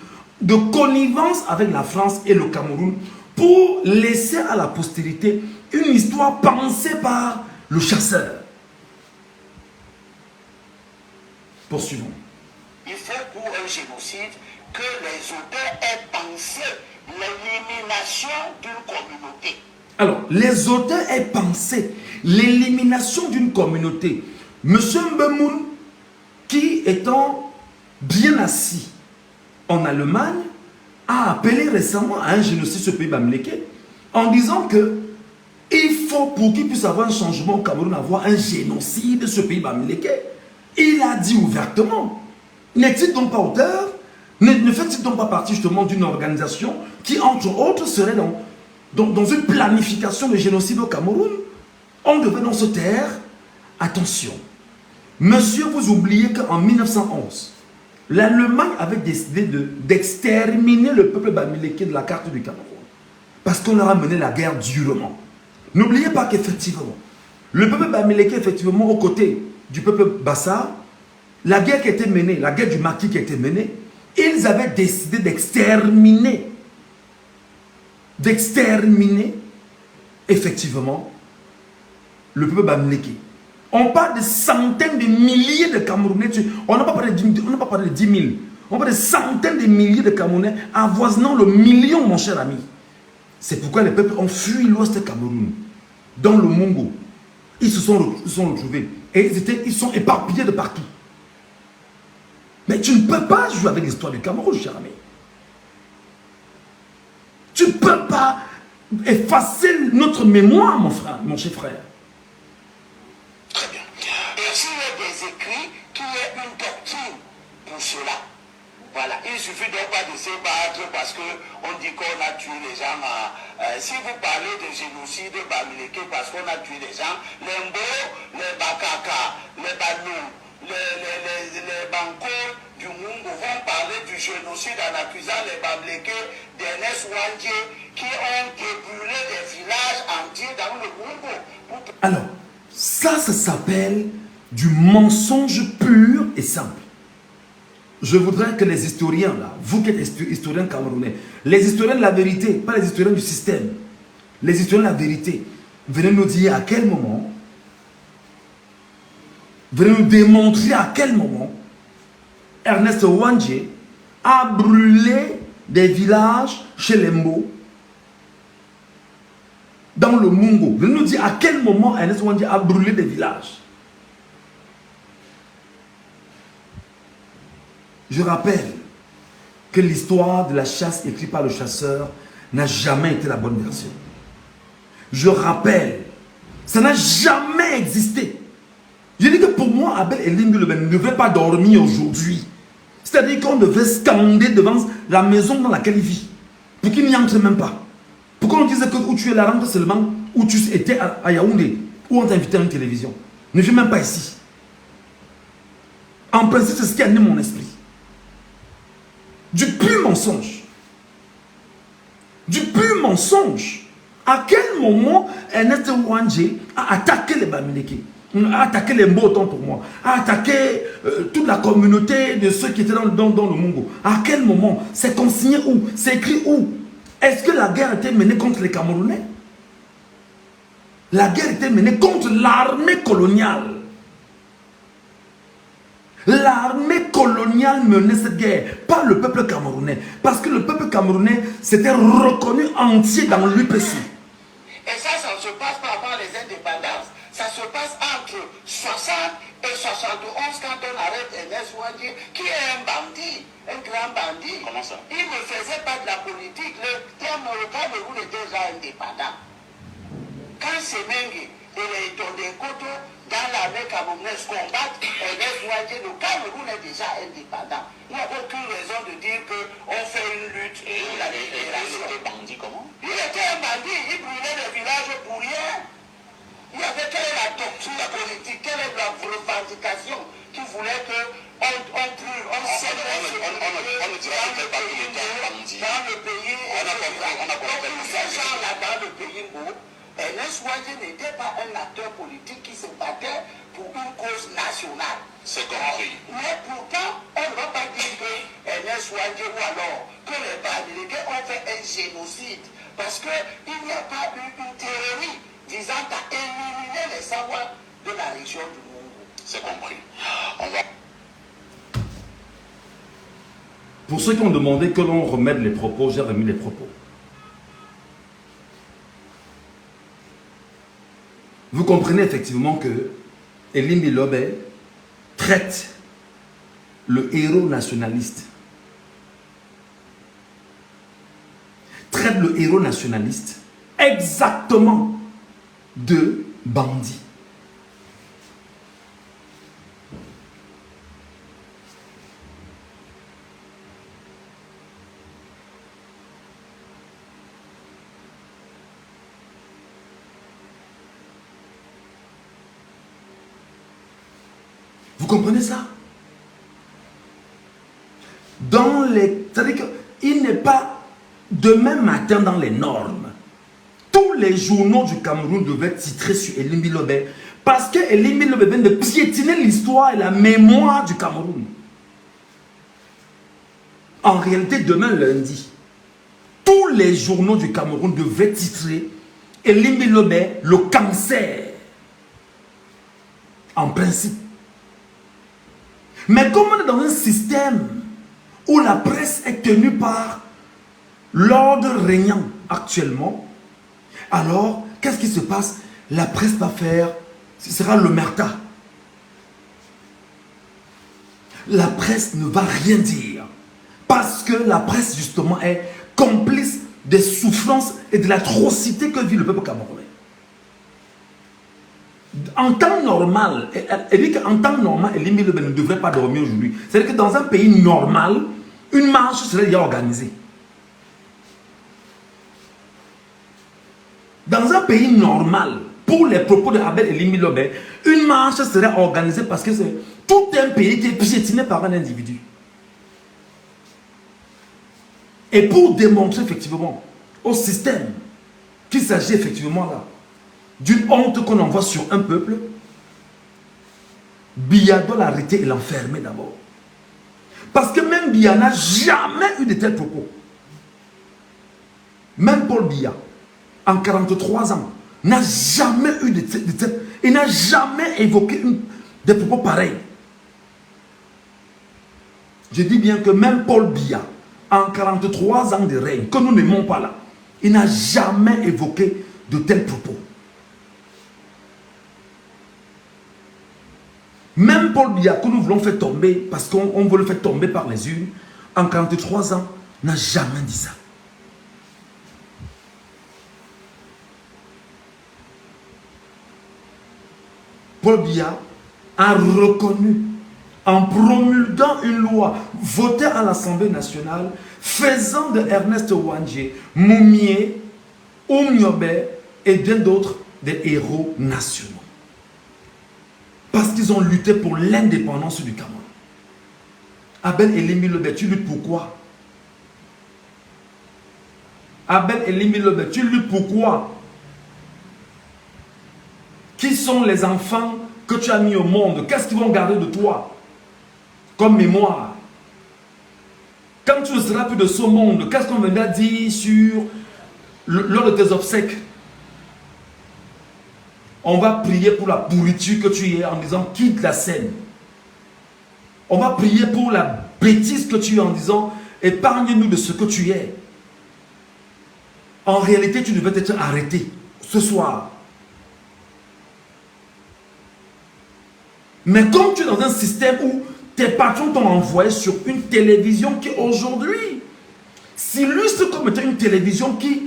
de connivence avec la France et le Cameroun pour laisser à la postérité une histoire pensée par le chasseur. Poursuivons. Il faut pour un génocide que les auteurs aient pensé l'élimination d'une communauté. Alors, les auteurs aient pensé l'élimination d'une communauté. Monsieur Mbemoun, qui étant bien assis en Allemagne, a appelé récemment à un génocide ce pays bamileke en disant que il faut, pour qu'il puisse avoir un changement au Cameroun, avoir un génocide de ce pays bamileke. Il a dit ouvertement, n'est-il donc pas auteur? Ne fait-il donc pas partie justement d'une organisation qui, entre autres, serait dans une planification de génocide au Cameroun? On devait donc se taire. Attention, monsieur, vous oubliez qu'en 1911, l'Allemagne avait décidé d'exterminer le peuple bamileke de la carte du Cameroun. Parce qu'on leur a mené la guerre durement. N'oubliez pas qu'effectivement, le peuple bamileke, effectivement, aux côtés du peuple Bassa, la guerre qui était menée, la guerre du Maquis qui était menée, ils avaient décidé d'exterminer, effectivement, le peuple bamileke. On parle de centaines de milliers de Camerounais. On n'a pas parlé de 10 000. On parle de centaines de milliers de Camerounais avoisinant le million, mon cher ami. C'est pourquoi les peuples ont fui l'ouest Cameroun, dans le Mongo. Ils se sont retrouvés. Et ils sont éparpillés de partout. Mais tu ne peux pas jouer avec l'histoire du Cameroun, cher ami. Tu ne peux pas effacer notre mémoire, mon cher frère. Très bien. Et s'il y a des écrits, qu'il y ait une doctrine pour cela. Voilà, il suffit donc pas de se battre parce qu'on dit qu'on a tué les gens. Si vous parlez de génocide bamileke parce qu'on a tué les gens, les Mbo, les Bakaka, les Banou, les Banco du Mungo vont parler du génocide en accusant les bamileke d'Ernest Wandje qui ont débrûlé des villages entiers dans le Mungo. Alors, ça s'appelle du mensonge pur et simple. Je voudrais que les historiens, là, vous qui êtes historiens camerounais, les historiens de la vérité, pas les historiens du système, les historiens de la vérité, venez nous dire à quel moment, venez nous démontrer à quel moment Ernest Wandje a brûlé des villages chez les Mbo, dans le Mungo. Venez nous dire à quel moment Ernest Wandje a brûlé des villages. Je rappelle que l'histoire de la chasse écrite par le chasseur n'a jamais été la bonne version. Je rappelle, ça n'a jamais existé. Je dis que pour moi, Abel Elimbi Lobé ne devait pas dormir aujourd'hui. C'est-à-dire qu'on devait scander devant la maison dans laquelle il vit, pour qu'il n'y entre même pas. Pourquoi on disait que où tu es là, rentre seulement où tu étais à Yaoundé, où on t'invitait à une télévision. Ne viens même pas ici. En principe, c'est ce qui anime mon esprit. Du pur mensonge. Du pur mensonge. À quel moment Ernest Wandje a attaqué les bamileke, a attaqué les Mbo, autant pour moi, a attaqué toute la communauté de ceux qui étaient dans le Mungo? À quel moment? C'est consigné où? C'est écrit où? Est-ce que la guerre était menée contre les Camerounais? La guerre était menée contre l'armée coloniale. L'armée coloniale menait cette guerre, pas le peuple camerounais. Parce que le peuple camerounais s'était reconnu entier dans l'UPC. Et ça ne se passe pas avant les indépendances. Ça se passe entre 60 et 71 quand on arrête Ernest Wandje, qui est un bandit, un grand bandit. Comment ça? Il ne faisait pas de la politique. Le Cameroun était déjà indépendant. Quand Semengue et les Tondékoto dans l'armée camerounaise combattent Ernest Ouadjé, le Cameroun est déjà indépendant. Il n'y a aucune raison de dire qu'on fait une lutte pour la libération. Il était bandit comment? Il était un bandit, il brûlait les villages pour rien. Il y avait quelle est la doctrine politique, quelle est la revendication qui voulait que on brûle, on sème On ne dira peut-être pas qu'il était un bandit. dans le pays. On a compris. Donc pour ces gens-là dans le pays beau, Ernest Ouadjé n'était pas un acteur politique qui se battait pour une cause nationale. C'est compris. Mais pourtant, on ne va pas dire que Ernest Ouadjé ou alors que les Bamileke ont fait un génocide. Parce qu'il n'y a pas eu une théorie visant à éliminer les savoirs de la région du Mungu. C'est compris. On va... Pour ceux qui ont demandé que l'on remette les propos, j'ai remis les propos. Vous comprenez effectivement que Elie Mbilobé traite le héros nationaliste. Traite le héros nationaliste exactement de bandit. Vous comprenez ça? C'est-à-dire qu'il n'est pas demain matin dans les normes. Tous les journaux du Cameroun devaient titrer sur Elie Mbilobé parce que Elie Mbilobé vient de piétiner l'histoire et la mémoire du Cameroun. En réalité, demain lundi, tous les journaux du Cameroun devaient titrer Elie Mbilobé, le cancer. En principe. Mais comme on est dans un système où la presse est tenue par l'ordre régnant actuellement, alors qu'est-ce qui se passe? La presse va faire, ce sera l'omerta. La presse ne va rien dire parce que la presse justement est complice des souffrances et de l'atrocité que vit le peuple camerounais. En temps normal, elle dit qu'en temps normal, Elie Mbilobé ne devrait pas dormir aujourd'hui. C'est-à-dire que dans un pays normal, une marche serait déjà organisée. Dans un pays normal, pour les propos de Abel Elie Mbilobé, une marche serait organisée parce que c'est tout un pays qui est piétiné par un individu. Et pour démontrer effectivement au système qu'il s'agit effectivement là d'une honte qu'on envoie sur un peuple, Biya doit l'arrêter et l'enfermer d'abord. Parce que même Biya n'a jamais eu de tels propos. Même Paul Biya, en 43 ans, n'a jamais eu de tels... Il n'a jamais évoqué des propos pareils. Je dis bien que même Paul Biya, en 43 ans de règne, que nous n'aimons pas là, il n'a jamais évoqué de tels propos. Même Paul Biya, que nous voulons faire tomber, parce qu'on veut le faire tomber par les urnes, en 43 ans, n'a jamais dit ça. Paul Biya a reconnu, en promulguant une loi votée à l'Assemblée nationale, faisant de Ernest Ouadjé, Moumié, Oumniobé et bien d'autres des héros nationaux. Parce qu'ils ont lutté pour l'indépendance du Cameroun. Abel Elie Mbilobé, tu luttes pourquoi? Abel Elie Mbilobé, tu luttes pourquoi? Qui sont les enfants que tu as mis au monde? Qu'est-ce qu'ils vont garder de toi comme mémoire? Quand tu ne seras plus de ce monde, qu'est-ce qu'on viendra dire lors de tes obsèques? On va prier pour la pourriture que tu es en disant quitte la scène. On va prier pour la bêtise que tu es en disant épargne-nous de ce que tu es. En réalité, tu devais être arrêté ce soir. Mais comme tu es dans un système où tes patrons t'ont envoyé sur une télévision qui aujourd'hui s'illustre comme étant une télévision qui,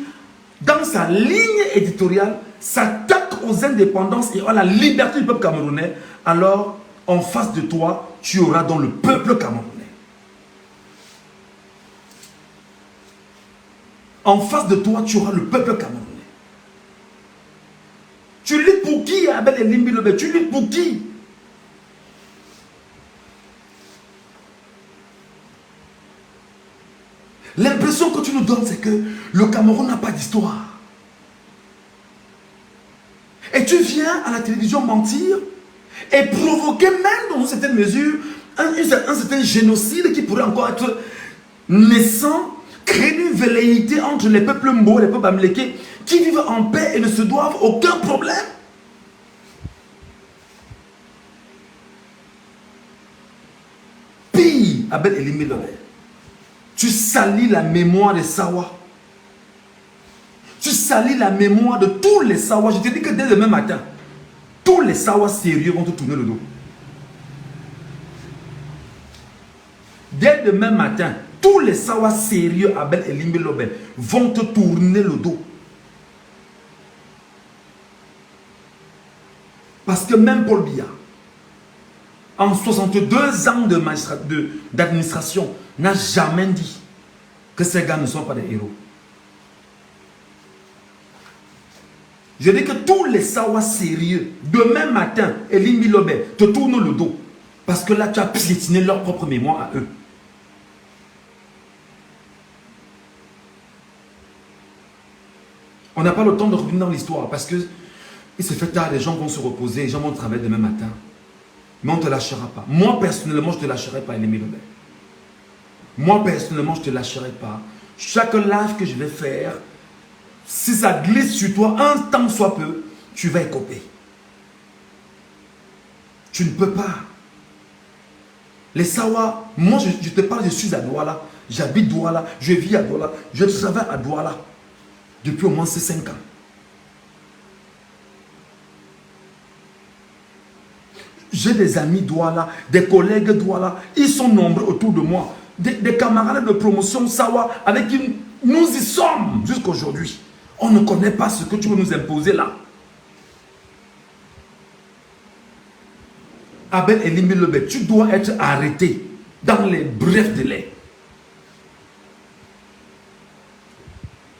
dans sa ligne éditoriale, s'attaque aux indépendances et à la liberté du peuple camerounais, alors en face de toi, tu auras donc le peuple camerounais. En face de toi, tu auras le peuple camerounais. Tu lis pour qui, Abel Elimbi Lobé? Tu lis pour qui? L'impression que tu nous donnes, c'est que le Cameroun n'a pas d'histoire. Et tu viens à la télévision mentir et provoquer même dans une certaine mesure un certain génocide qui pourrait encore être naissant, créer une velléité entre les peuples Mbo et les peuples Amlékés qui vivent en paix et ne se doivent aucun problème. Pire, Abel Elimbi Lobé, tu salis la mémoire des Sawa. Tu salis la mémoire de tous les Sawa. Je te dis que dès demain matin, tous les Sawa sérieux vont te tourner le dos. Dès demain matin, tous les Sawa sérieux, Abel Elimbi Lobé, vont te tourner le dos. Parce que même Paul Biya, en 62 ans d'administration, n'a jamais dit que ces gars ne sont pas des héros. Je dis que tous les Sawa sérieux, demain matin, Elimbi Lobé, te tournent le dos. Parce que là, tu as piétiné leur propre mémoire à eux. On n'a pas le temps de revenir dans l'histoire parce que il se fait tard, les gens vont se reposer, les gens vont travailler demain matin. Mais on ne te lâchera pas. Moi, personnellement, je ne te lâcherai pas, Elimbi Lobé. Moi, personnellement, je ne te lâcherai pas. Chaque live que je vais faire, si ça glisse sur toi un temps soit peu, tu vas écoper. Tu ne peux pas. Les Sawa, moi je te parle, je suis à Douala, j'habite Douala, je vis à Douala, je travaille à Douala depuis au moins ces 5 ans. J'ai des amis Douala, des collègues Douala, ils sont nombreux autour de moi, des camarades de promotion Sawa avec qui nous y sommes jusqu'à aujourd'hui. On ne connaît pas ce que tu veux nous imposer là. Abel Elimbi Lobé, tu dois être arrêté dans les brefs délais.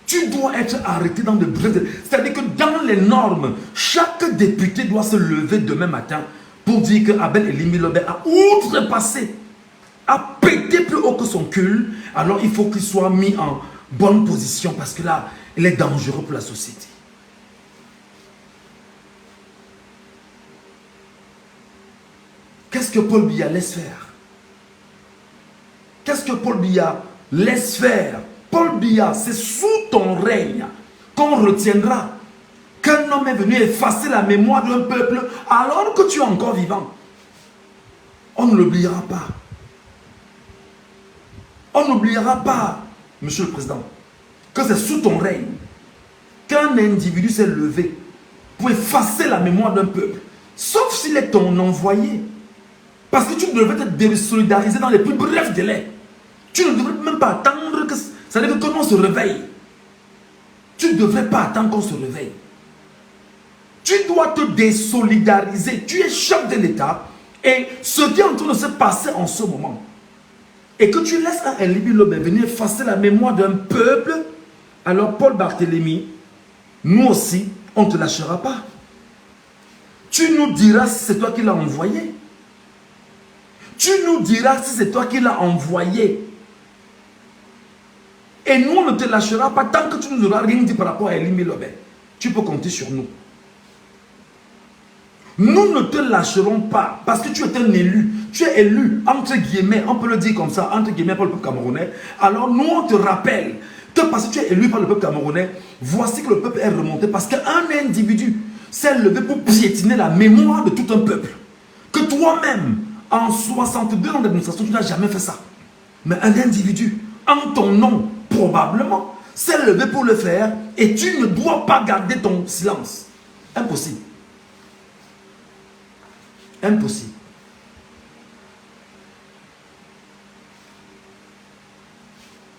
Tu dois être arrêté dans les brefs délais. C'est-à-dire que dans les normes, chaque député doit se lever demain matin pour dire que Abel Elimbi Lobé a outrepassé, a pété plus haut que son cul. Alors il faut qu'il soit mis en bonne position parce que là, il est dangereux pour la société. Qu'est-ce que Paul Biya laisse faire? Qu'est-ce que Paul Biya laisse faire? Paul Biya, c'est sous ton règne qu'on retiendra qu'un homme est venu effacer la mémoire d'un peuple alors que tu es encore vivant. On ne l'oubliera pas. On n'oubliera pas, Monsieur le Président, que c'est sous ton règne qu'un individu s'est levé pour effacer la mémoire d'un peuple, sauf s'il est ton envoyé. Parce que tu devrais te désolidariser dans les plus brefs délais. Tu ne devrais même pas attendre que ça veut dire que l'on se réveille. Tu ne devrais pas attendre qu'on se réveille. Tu dois te désolidariser. Tu es chef de l'État et ce qui est en train de se passer en ce moment, et que tu laisses un Elimbi Lobé venir effacer la mémoire d'un peuple, alors Paul Barthélémy, nous aussi, on ne te lâchera pas. Tu nous diras si c'est toi qui l'as envoyé. Tu nous diras si c'est toi qui l'as envoyé. Et nous, on ne te lâchera pas tant que tu ne nous auras rien dit par rapport à Elimbi Lobé. Tu peux compter sur nous. Nous ne te lâcherons pas parce que tu es un élu. Tu es élu, entre guillemets, on peut le dire comme ça, entre guillemets, par le peuple camerounais. Alors nous, on te rappelle que parce que tu es élu par le peuple camerounais, voici que le peuple est remonté parce qu'un individu s'est levé pour piétiner la mémoire de tout un peuple. Que toi-même, en 62 ans d'administration, tu n'as jamais fait ça. Mais un individu, en ton nom, probablement, s'est levé pour le faire et tu ne dois pas garder ton silence. Impossible. Impossible.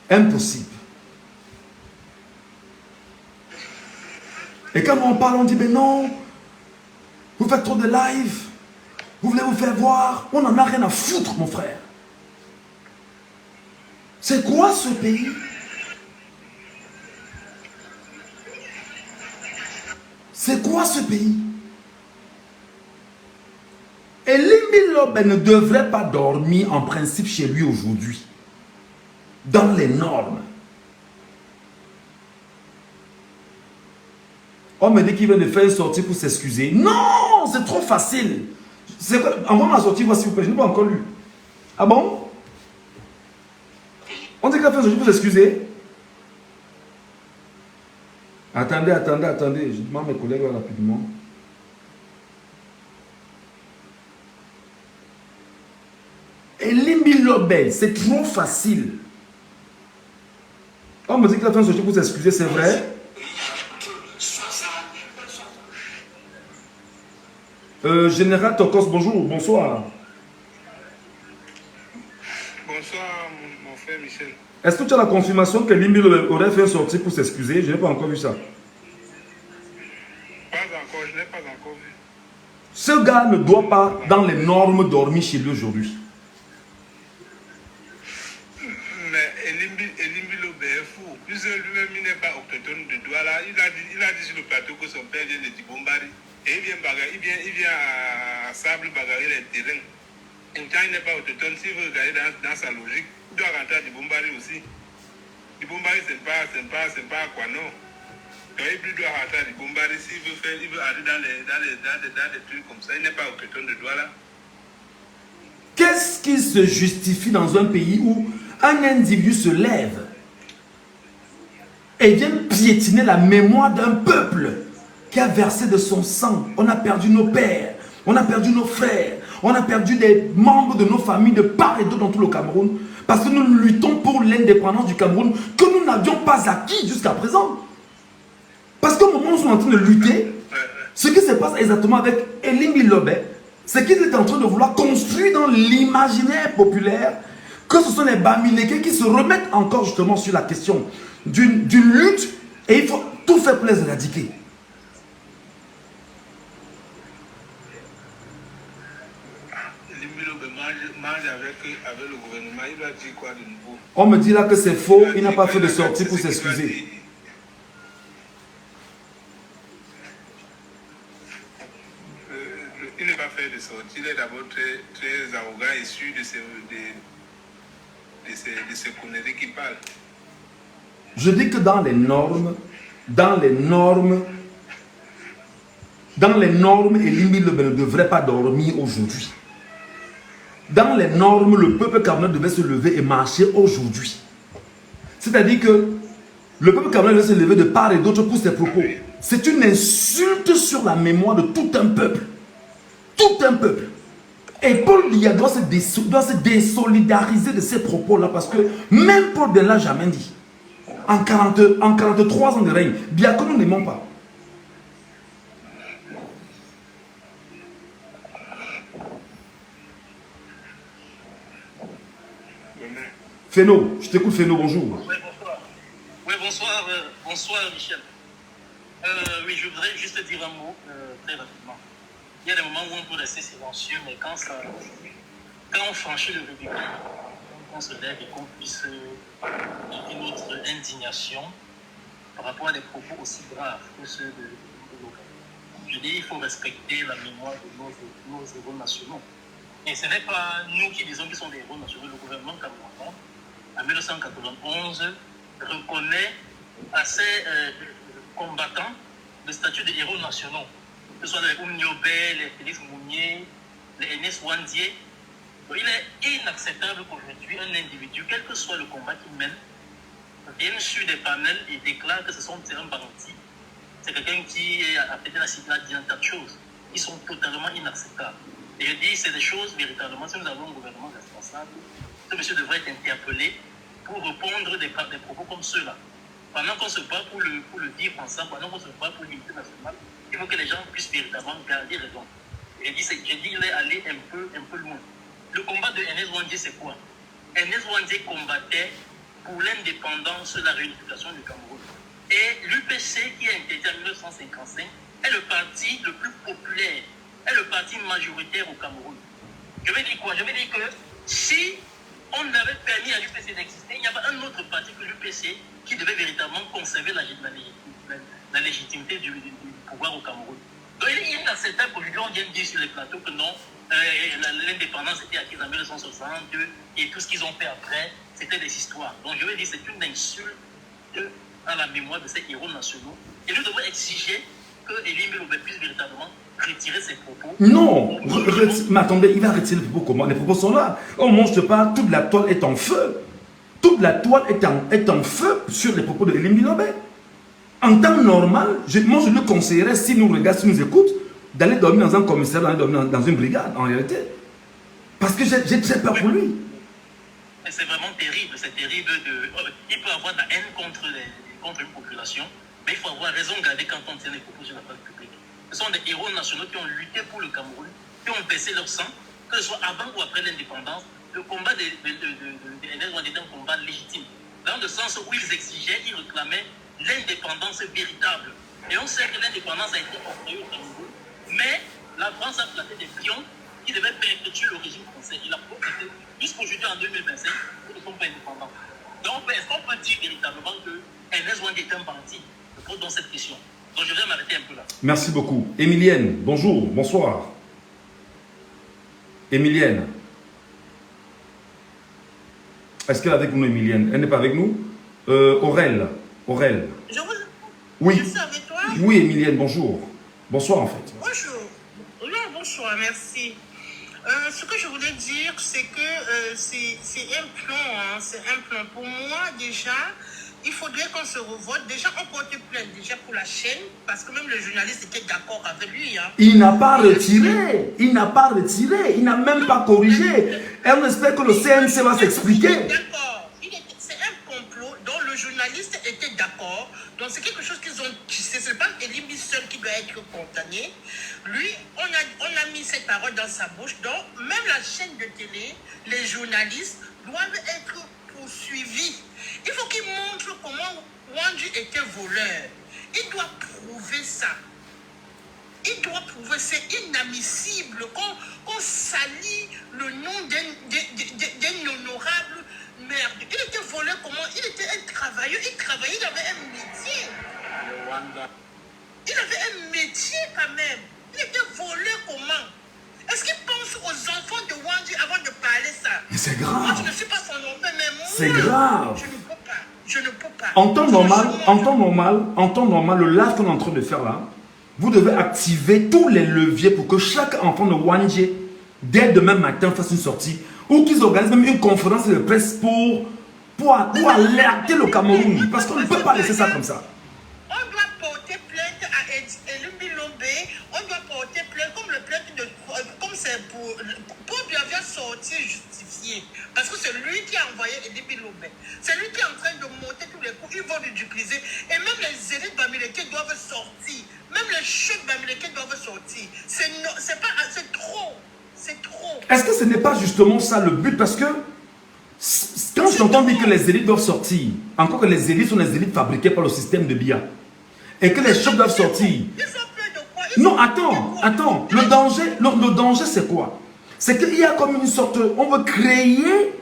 Impossible. Et quand on parle, on dit, mais non, Vous faites trop de live. Vous voulez vous faire voir. On n'en a rien à foutre, mon frère. C'est quoi ce pays? C'est quoi ce pays? Elimbi Lobe ne devrait pas dormir en principe chez lui aujourd'hui. Dans les normes. On me dit qu'il vient de faire une sortie pour s'excuser. Non, c'est trop facile. Envoie ma sortie, voici, s'il vous plaît. Je n'ai pas encore lu. Ah bon? On dit qu'il a fait une sortie pour s'excuser. Attendez. Je demande à mes collègues là, rapidement. Elimbi Lobe, c'est trop facile. On me dit qu'il a fait une sortie pour s'excuser, c'est vrai? Général Tokos, bonjour, bonsoir. Bonsoir, mon frère Michel. Est-ce que tu as la confirmation que Elimbi Lobe aurait fait une sortie pour s'excuser? Je n'ai pas encore vu ça. Pas encore, je n'ai pas encore vu. Ce gars ne doit pas, dans les normes, dormir chez lui aujourd'hui. Mais Elimbi Lobe est fou. Puisque lui-même, il n'est pas autochtone de Douala. Il a dit sur le plateau que son père vient de Dibombari. Et il vient à Sable bagarrer les terrains. Et quand il n'est pas autochtone, s'il veut regarder dans sa logique, il doit rentrer à Dibombari aussi. Dibombari, ce n'est pas Aquano. Donc il doit rentrer à Dibombari s'il veut aller dans des trucs comme ça. Il n'est pas autochtone de Douala. Qu'est-ce qui se justifie dans un pays où un individu se lève et vient piétiner la mémoire d'un peuple qui a versé de son sang? On a perdu nos pères, on a perdu nos frères, on a perdu des membres de nos familles de part et d'autre dans tout le Cameroun parce que nous luttons pour l'indépendance du Cameroun que nous n'avions pas acquis jusqu'à présent. Parce qu'au moment où nous sommes en train de lutter, ce qui se passe exactement avec Elimbi Lobe, c'est qu'il est en train de vouloir construire dans l'imaginaire populaire que ce sont les Bamileke qui se remettent encore justement sur la question d'une lutte et il faut tout faire pour les éradiquer. Mange avec le gouvernement, il a dit quoi de nouveau? On me dit là que c'est faux, il n'a pas fait de sortie pour s'excuser. Il n'est pas fait de sortie, il est d'abord très arrogant et sûr de ces conneries qui parlent. Je dis que dans les normes, Elimbi Lobe ne devrait pas dormir aujourd'hui. Dans les normes, le peuple camerounais devait se lever et marcher aujourd'hui. C'est-à-dire que le peuple camerounais devait se lever de part et d'autre pour ses propos. C'est une insulte sur la mémoire de tout un peuple. Tout un peuple. Et Paul Biya doit se désolidariser de ces propos-là parce que même Paul ne l'a jamais dit. En 43 ans de règne, bien que nous n'aimons pas. Féno, je t'écoute Féno, bonjour. Oui, bonsoir. Oui, bonsoir Michel. Oui, je voudrais juste dire un mot très rapidement. Il y a des moments où on peut rester silencieux, mais quand on franchit le Rubicon, on se lève et qu'on puisse dire notre indignation par rapport à des propos aussi graves que ceux de l'Oka. Je dis il faut respecter la mémoire de nos héros nationaux. Et ce n'est pas nous qui disons qu'ils sont des héros nationaux. Le gouvernement camerounais, en 1991, reconnaît à ces combattants le statut de héros nationaux. Que ce soit les Oumniobé, les Félix Mounier, les Enes Wandier. Il est inacceptable qu'aujourd'hui un individu, quel que soit le combat qu'il mène, vienne sur des panels et déclare que ce sont un bandit. C'est quelqu'un qui a fait de la cible, dit un tas de choses. Ils sont totalement inacceptables. Et je dis, c'est des choses véritablement, si nous avons un gouvernement responsable, ce monsieur devrait être interpellé pour répondre des propos comme ceux-là. Pendant qu'on se bat pour le vivre ensemble, pendant qu'on se bat pour l'unité nationale, il faut que les gens puissent véritablement garder raison. J'ai dit, il est allé un peu loin. Le combat de Enes Wandier, c'est quoi? Enes Wandier combattait pour l'indépendance, la réunification du Cameroun. Et l'UPC, qui a été en 1955, est le parti le plus populaire parti majoritaire au Cameroun. Je vais dire quoi? Je vais dire que si on avait permis à l'UPC d'exister, il y avait un autre parti que l'UPC qui devait véritablement conserver la légitimité du pouvoir au Cameroun. Donc il est inacceptable qu'aujourd'hui on vienne dire sur les plateaux que non, l'indépendance était acquise en 1962 et tout ce qu'ils ont fait après, c'était des histoires. Donc je veux dire, c'est une insulte à la mémoire de ces héros nationaux. Et nous devons exiger que Elie Mbilobé puisse véritablement retirer ses propos. Non, mais attendez, il va retirer les propos comment? Les propos sont là. Au moment où je te parle, toute la toile est en feu. Toute la toile est en feu sur les propos de Elie Mbilobé. En temps normal, moi je le conseillerais, s'il nous regarde, s'il nous écoute, d'aller dormir dans un commissariat, d'aller dormir dans une brigade, en réalité. Parce que j'ai très peur pour lui. C'est vraiment terrible, c'est terrible. Il peut avoir de la haine contre une population, mais il faut avoir raison de garder quand on tient les propos sur la place publique. Ce sont des héros nationaux qui ont lutté pour le Cameroun, qui ont baissé leur sang, que ce soit avant ou après l'indépendance. Le combat des NS était un combat légitime, dans le sens où ils exigeaient, ils réclamaient l'indépendance véritable. Et on sait que l'indépendance a été octroyée au Cameroun, mais la France a placé des pions qui devaient perpétuer le régime français. Il a profité jusqu'aujourd'hui en 2025, ils ne sont pas indépendants. Donc, est-ce qu'on peut dire véritablement que NS est un bandit? Je pose donc cette question. Donc, je vais m'arrêter un peu là. Merci beaucoup. Emilienne, bonjour, bonsoir. Emilienne. Est-ce qu'elle est avec nous, Emilienne? Elle n'est pas avec nous? Aurel. Je vous... Oui. Je suis avec toi? Oui, Emilienne, bonjour. Bonsoir, en fait. Bonjour. Non, bonsoir, merci. Ce que je voulais dire, c'est que c'est un plan. Hein, c'est un plan. Pour moi, déjà, il faudrait qu'on se revote. Déjà, on porte plainte déjà pour la chaîne, parce que même le journaliste était d'accord avec lui. Hein. Il n'a pas retiré. Il n'a pas retiré. Il n'a même pas corrigé. Et on espère que le CNC va s'expliquer. D'accord. C'est un complot dont le journaliste était d'accord. Donc, c'est quelque chose qu'ils ont tissé. Ce n'est pas Elie seul qui doit être condamné. Lui, on a mis cette parole dans sa bouche. Donc, même la chaîne de télé, les journalistes doivent être poursuivis. Il faut qu'ils montrent comment Wandji était voleur. Il doit prouver ça. Il doit prouver, c'est inadmissible qu'on salit le nom d'un honorable merde. Il était voleur comment? Il était un travailleur, il travaillait, il avait un métier. Il avait un métier quand même. Il était voleur comment? Est-ce qu'il pense aux enfants de Wandji avant de parler ça? Mais c'est grave. Moi, je ne suis pas son enfant, mais moi, c'est grave. Je ne peux pas. Je ne peux pas. En temps normal, le live qu'on est en train de faire là, vous devez activer tous les leviers pour que chaque enfant de Wandji, dès demain matin, fasse une sortie. Ou qu'ils organisent même une conférence de presse pour alerter le Cameroun. Parce qu'on ne peut pas laisser ça comme ça. On doit porter plainte à Elie Mbilobé. On doit porter plainte comme le plainte de... Comme c'est pour lui avoir sorti justifié. Parce que c'est lui qui a envoyé Elie Mbilobé. C'est lui qui est en train de monter tous les coups. Ils vont ridiculiser. Et même les élites bamileke doivent sortir. Même les chefs bamileke doivent sortir. C'est trop. C'est trop. Est-ce que ce n'est pas justement ça le but? Parce que quand j'entends dire que les élites doivent sortir, encore que les élites sont les élites fabriquées par le système de BIA, et que les chefs doivent sortir. Ils ont peur de quoi? Non, attends. Le danger, c'est quoi? C'est qu'il y a comme une sorte... On veut créer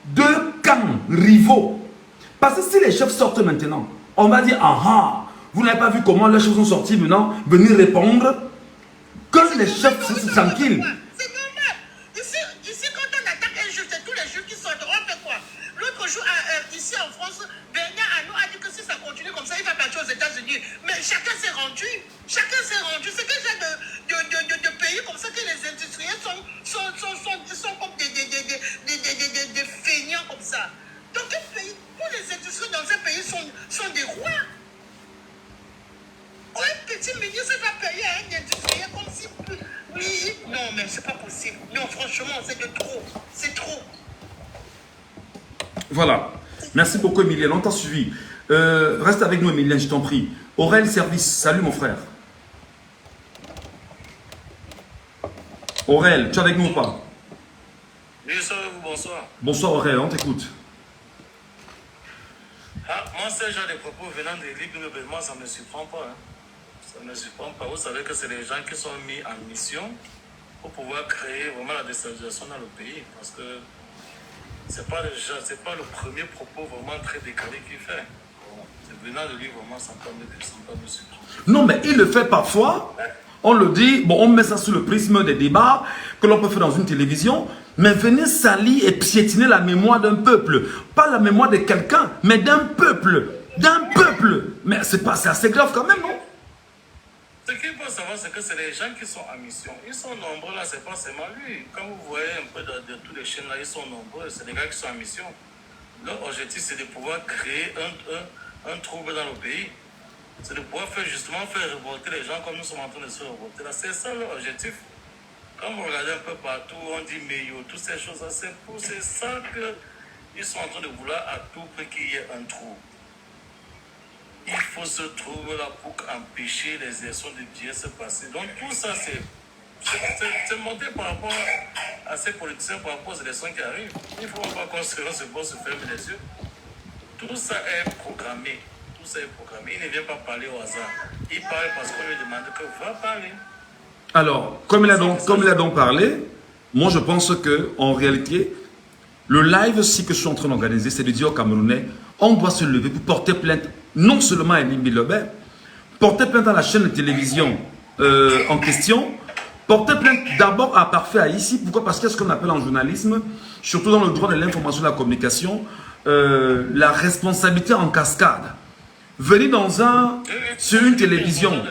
deux camps rivaux. Parce que si les chefs sortent maintenant, on va dire, vous n'avez pas vu comment les chefs sont sortis maintenant, venir répondre, que les chefs sont tranquilles. C'est normal. Ici, quand on attaque un juif, c'est tous les juifs qui sortent. On fait quoi? L'autre jour, ici en France, Bernard Arnault a dit que si ça continue comme ça, il va partir aux États-Unis. Mais chacun s'est rendu. Chacun s'est rendu. C'est quel genre de pays comme ça que les industriels sont comme des feignants comme ça? Donc, tous les industriels dans un pays sont des rois. Un petit ministre va payer à un industriel comme si... Oui, non, mais c'est pas possible. Non, franchement, c'est de trop. C'est trop. Voilà. Merci beaucoup, Emilienne. On t'a suivi. Reste avec nous, Emilienne, je t'en prie. Aurel Service, salut mon frère. Aurel, tu es avec nous ou pas? Oui, bonsoir. Bonsoir, Aurel, on t'écoute. Moi, ce genre de propos venant de l'Église, moi, ça ne me surprend pas. Hein. Ça ne me surprend pas. Vous savez que c'est les gens qui sont mis en mission pour pouvoir créer vraiment la déstabilisation dans le pays. Parce que c'est pas le premier propos vraiment très décalé qu'il fait. C'est venant de lui vraiment sans pas me surprendre. Non, mais il le fait parfois. On le dit, bon, on met ça sous le prisme des débats que l'on peut faire dans une télévision, mais venez salir et piétiner la mémoire d'un peuple. Pas la mémoire de quelqu'un, mais d'un peuple. D'un peuple. Mais c'est assez grave quand même, non? Ce qu'il faut savoir, c'est que c'est les gens qui sont en mission. Ils sont nombreux là, c'est pas seulement lui. Quand vous voyez un peu de tous les chaînes là, ils sont nombreux. C'est des gars qui sont en mission. Leur objectif, c'est de pouvoir créer un trouble dans le pays. C'est de pouvoir justement faire révolter les gens comme nous sommes en train de se révolter là. C'est ça leur objectif. Quand vous regardez un peu partout, on dit Meyo, toutes ces choses-là, c'est ça qu'ils sont en train de vouloir à tout prix qu'il y ait un trou. Il faut se trouver là pour empêcher les élections de bien se passer. Donc tout ça, c'est monté par rapport à ces politiciens, par rapport aux élections qui arrivent. Il ne faut pas qu'on se ferme les yeux. Tout ça est programmé. Tout ça est programmé. Il ne vient pas parler au hasard. Il parle parce qu'on lui demande que va parler. Alors, comme il a donc parlé, moi je pense qu'en réalité, le live aussi que je suis en train d'organiser, c'est de dire aux Camerounais, on doit se lever pour porter plainte, non seulement à Elimbi Lobert, porter plainte à la chaîne de télévision en question, porter plainte d'abord à Parfait Haïti. Pourquoi? Parce qu'il y a ce qu'on appelle en journalisme, surtout dans le droit de l'information et de la communication, la responsabilité en cascade. Venir sur une télévision,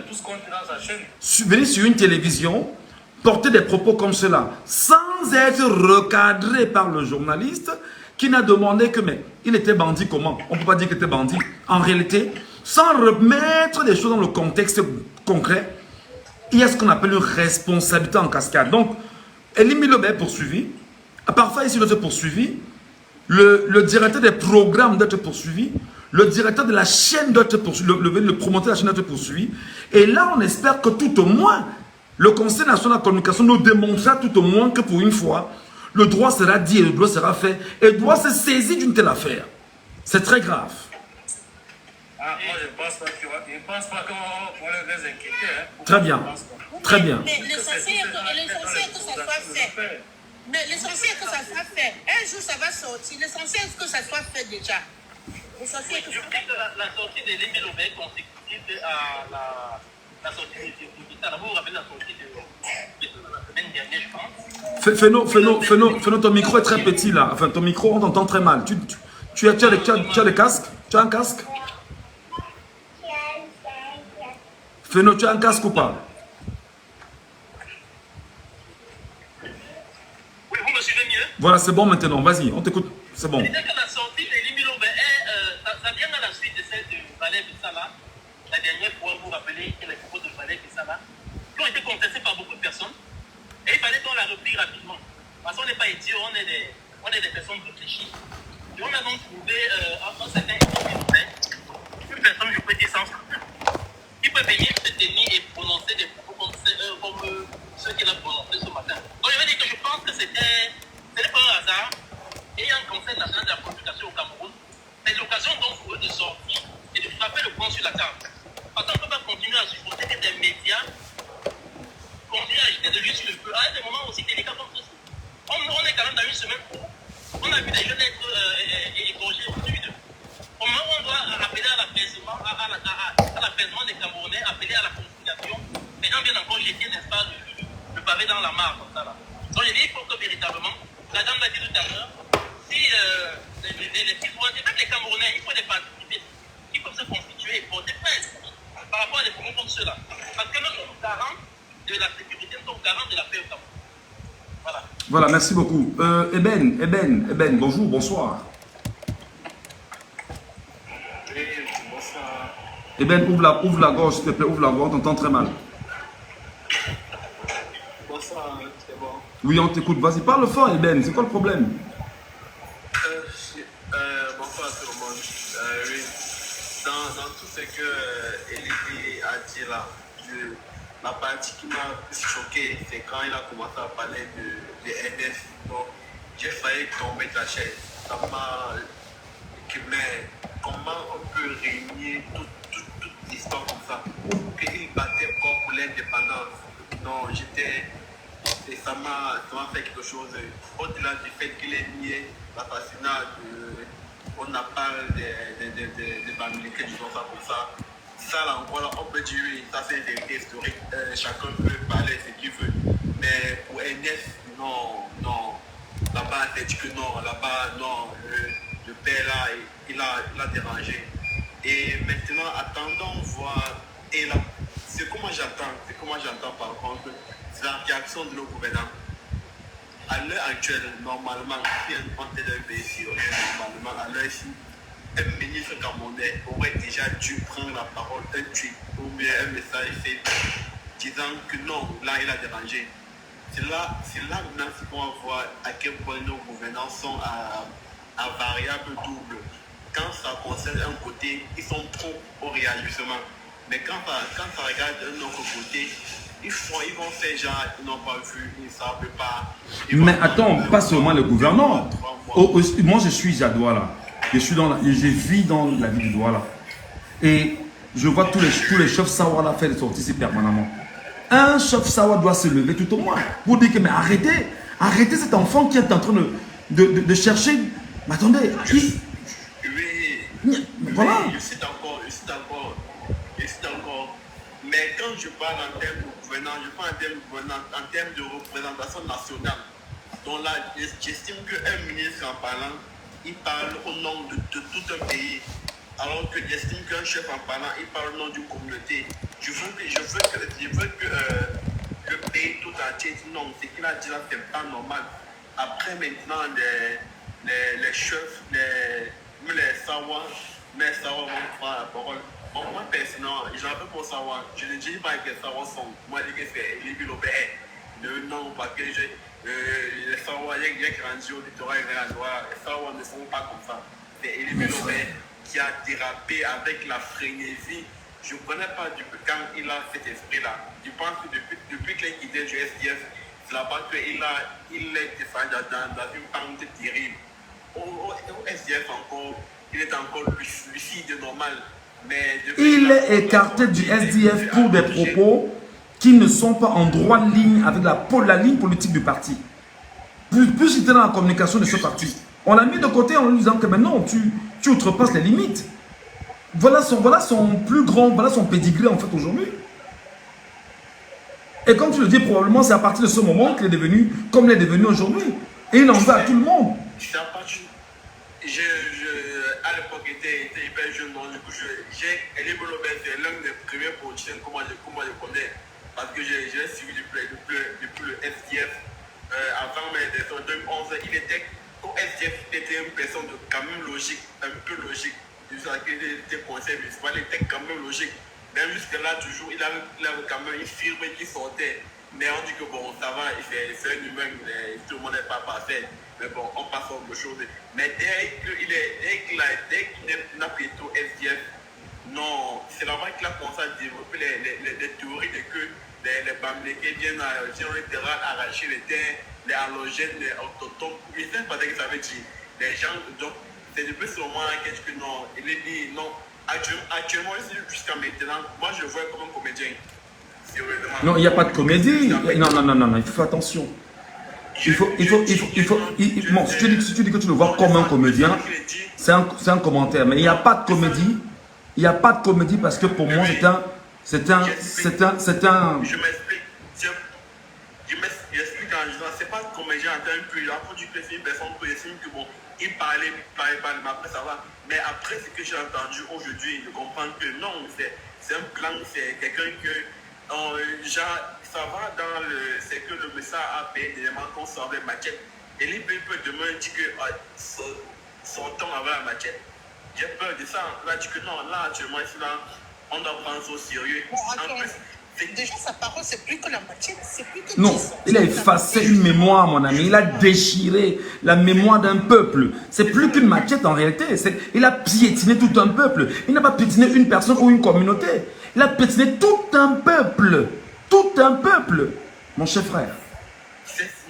venir sur une télévision, porter des propos comme cela, sans être recadré par le journaliste qui n'a demandé que, mais il était bandit comment? On ne peut pas dire qu'il était bandit. En réalité, sans remettre des choses dans le contexte concret, il y a ce qu'on appelle une responsabilité en cascade. Donc, Elimbi Lobert est poursuivi, Parfait ici doit être poursuivi, le directeur des programmes doit être poursuivi, le directeur de la chaîne doit être poursuivi, le promoteur de la chaîne doit être poursuivi. Et là, on espère que tout au moins, le Conseil national de la communication nous démontrera tout au moins que pour une fois, le droit sera dit et le droit sera fait. Et le droit se saisit d'une telle affaire. C'est très grave. Ah, moi, je ne pense pas qu'on les inquiéter. Hein. Très bien. Très bien. Mais l'essentiel est que ça soit fait. Mais l'essentiel est que ça soit fait. Un jour, ça va sortir. L'essentiel est que ça soit fait déjà. L'essentiel est que Je crois que la sortie de Elimbi Lobert est consécutive à la sortie de Vous vous rappelez la sortie de la semaine dernière, je pense. Fais-nous, ton micro est très petit là. Enfin, ton micro, on t'entend très mal. Tu as le casque? Tu as un casque? Fais-nous, tu as un casque ou pas? Oui, vous me suivez mieux? Voilà, c'est bon maintenant. Vas-y, on t'écoute. C'est bon. Je disais que la sortie d'Elimbi Lobert, ça vient à la suite de celle de Valère Bissala. La dernière fois, vous vous rappelez que les propos de Valère Bissala qui ont été contestés par beaucoup de personnes. Et il fallait qu'on la replie rapidement. Parce qu'on n'est pas idiots, on est des personnes réfléchies. Et on a donc trouvé un certain Elimbi Lobert, une personne, je peux dire, sans scrupule, qui peut venir se tenir et prononcer des propos comme ceux qu'il a prononcés ce matin. Donc je veux dire que je pense que ce n'est pas un hasard. Et il y a un Conseil national de la communication au Cameroun. C'est l'occasion donc pour eux de sortir et de frapper le poing sur la table. Parce qu'on ne peut pas continuer à supporter que des médias continuent à jeter de l'huile sur le feu. À des moments aussi délicats comme ceci. On est quand même dans une semaine où on a vu des jeunes être égorgés aujourd'hui. Au moment où on doit appeler à l'apaisement des Camerounais, appeler à la conciliation, les gens viennent encore jeter, n'est-ce pas, le pavé dans la mare comme ça là. Donc je dis, il faut que véritablement, la dame l'a dit tout à l'heure, si les citoyens, même les Camerounais, il faut des participants qui peuvent se constituer et porter plainte par rapport à des propos comme ceux-là. Parce que nous sommes garants de la sécurité, nous sommes garants de la paix au Cameroun. Voilà. Voilà, merci beaucoup. Eben, bonjour, bonsoir. Oui, bonsoir. Eben, ouvre la gorge, s'il te plaît, ouvre la gorge, on t'entend très mal. Bonsoir, c'est bon. Oui, on t'écoute. Vas-y, parle fort, Eben, c'est quoi le problème? Bonsoir à tout le monde. Oui. Dans tout ce que Elimbi a dit là, la partie qui m'a plus choqué, c'est quand il a commencé à parler de NF. Donc, j'ai failli tomber de la chaise. Ça m'a. Mais comment on peut réunir toute l'histoire comme ça? Qu'il battait encore pour l'indépendance. Non, j'étais et ça m'a fait quelque chose. Au-delà du fait qu'il est nié l'assassinat on n'a pas des Bamileke, disons ça comme ça. Ça là encore, on peut dire oui, ça c'est une vérité historique. Chacun peut parler ce qu'il veut. Mais pour NF, non. Là-bas, on a dit que non. Là-bas, non. Le père là, il a dérangé. Et maintenant, attendons voir. Et là, c'est comment j'entends par contre, c'est la réaction de nos gouvernants. À l'heure actuelle, normalement, si on était d'un pays syrien, normalement, à l'heure ici, un ministre camerounais aurait déjà dû prendre la parole, un tweet ou bien un message fait disant que non, là, il a dérangé. C'est là maintenant qu'on va voir à quel point nos gouvernants sont à variable double. Quand ça concerne un côté, ils sont trop au réajustement. Mais quand ça regarde un autre côté, ils vont faire genre, ils n'ont pas vu, ils ne savent pas. Mais attends, pas seulement le gouvernant. Moi, je suis à Douala. Je vis dans la ville de Douala. Et je vois tous les chefs Sawa faire des sorties ici permanemment. Un chef Sawa doit se lever tout au moins pour dire que, mais arrêtez cet enfant qui est en train de chercher. Mais attendez, voilà. Je cite encore. Mais quand je parle en termes de gouvernance, je parle en termes de représentation nationale. Donc là, j'estime qu'un ministre en parlant, il parle au nom de tout un pays. Alors que j'estime qu'un chef en parlant, il parle au nom d'une communauté. Je veux que le pays tout entier dise non, ce qu'il a dit là, c'est pas normal. Après maintenant, les chefs, les Sawa vont prendre la parole. Bon, moi, personnellement, j'en veux pour savoir. Je ne dis pas que les Sawa sont. Moi, je dis que c'est Elibi Lobé. Non, parce que les Sawa, j'ai grandi au littoral grénadois. Les Sawa ne font pas comme ça. C'est Elibi Lobé qui a dérapé avec la frénésie. Je ne connais pas quand il a cet esprit-là. Je pense que depuis qu'il a quitté du SDF, c'est là-bas qu'il est descendu dans une pente terrible. Au SDF encore, il est encore lucide, normal. Mais il est écarté du SDF pour des propos qui ne sont pas en droite ligne avec la ligne politique du parti. Plus il était dans la communication de ce parti. On l'a mis de côté en lui disant que maintenant tu outrepasses les limites. Voilà son plus grand, voilà son pédigré en fait aujourd'hui. Et comme tu le dis, probablement c'est à partir de ce moment qu'il est devenu comme il est devenu aujourd'hui. Et il en veut à tout le monde. À l'époque, j'étais hyper jeune, donc du coup, Elibi Lobé, c'est l'un des premiers politiciens que moi je connais. Parce que j'ai suivi depuis le SDF. Avant mes élections 2011, au SDF, il était une personne quand même logique, un peu logique. Il était conseiller municipal, il était quand même logique. Même jusque-là, toujours, il avait quand même une firme qui sortait. Mais on dit que bon, ça va, c'est un humain, tout le monde n'est pas parfait. Mais bon, on passe à autre chose. Mais dès qu'il n'a pris tout SDF, non, c'est là-bas qu'il a commencé à développer les théories de que les Bamileke viennent au littoral arracher les terres, les halogènes, les autochtones. Il ne sait pas ce que ça veut dire. Les gens, donc, c'est depuis ce moment qu'il dit que non, il est dit non. Actuellement, jusqu'à maintenant, moi je vois comme un comédien. Non, il n'y a pas de comédie. Non, il faut faire attention. Si tu dis que tu le vois comme un comédien, c'est un commentaire. Mais il n'y a pas de comédie. Il n'y a pas de comédie parce que pour moi, c'est un. Je m'explique. J'explique en disant, c'est pas un comédien en tant que. Après, du coup, c'est une personne que j'estime que bon, il parlait, mais après ça va. Mais après ce que j'ai entendu aujourd'hui, je comprends que non, c'est un plan, c'est quelqu'un que. Genre, ça va dans le. C'est que le message a payé des éléments qu'on sort avec maquette. Et lui peut demain dire que son temps avec la maquette. J'ai peur de ça. Là, dit que non, là, actuellement, ici, là, on doit prendre ça au sérieux. Bon, en plus, déjà, sa parole, c'est plus que la machette, c'est plus que. Non, il a effacé une mémoire, mon ami. Il a déchiré la mémoire d'un peuple. C'est plus qu'une machette en réalité. Il a piétiné tout un peuple. Il n'a pas piétiné une personne ou une communauté. Il a piétiné tout un peuple. Tout un peuple. Mon cher frère.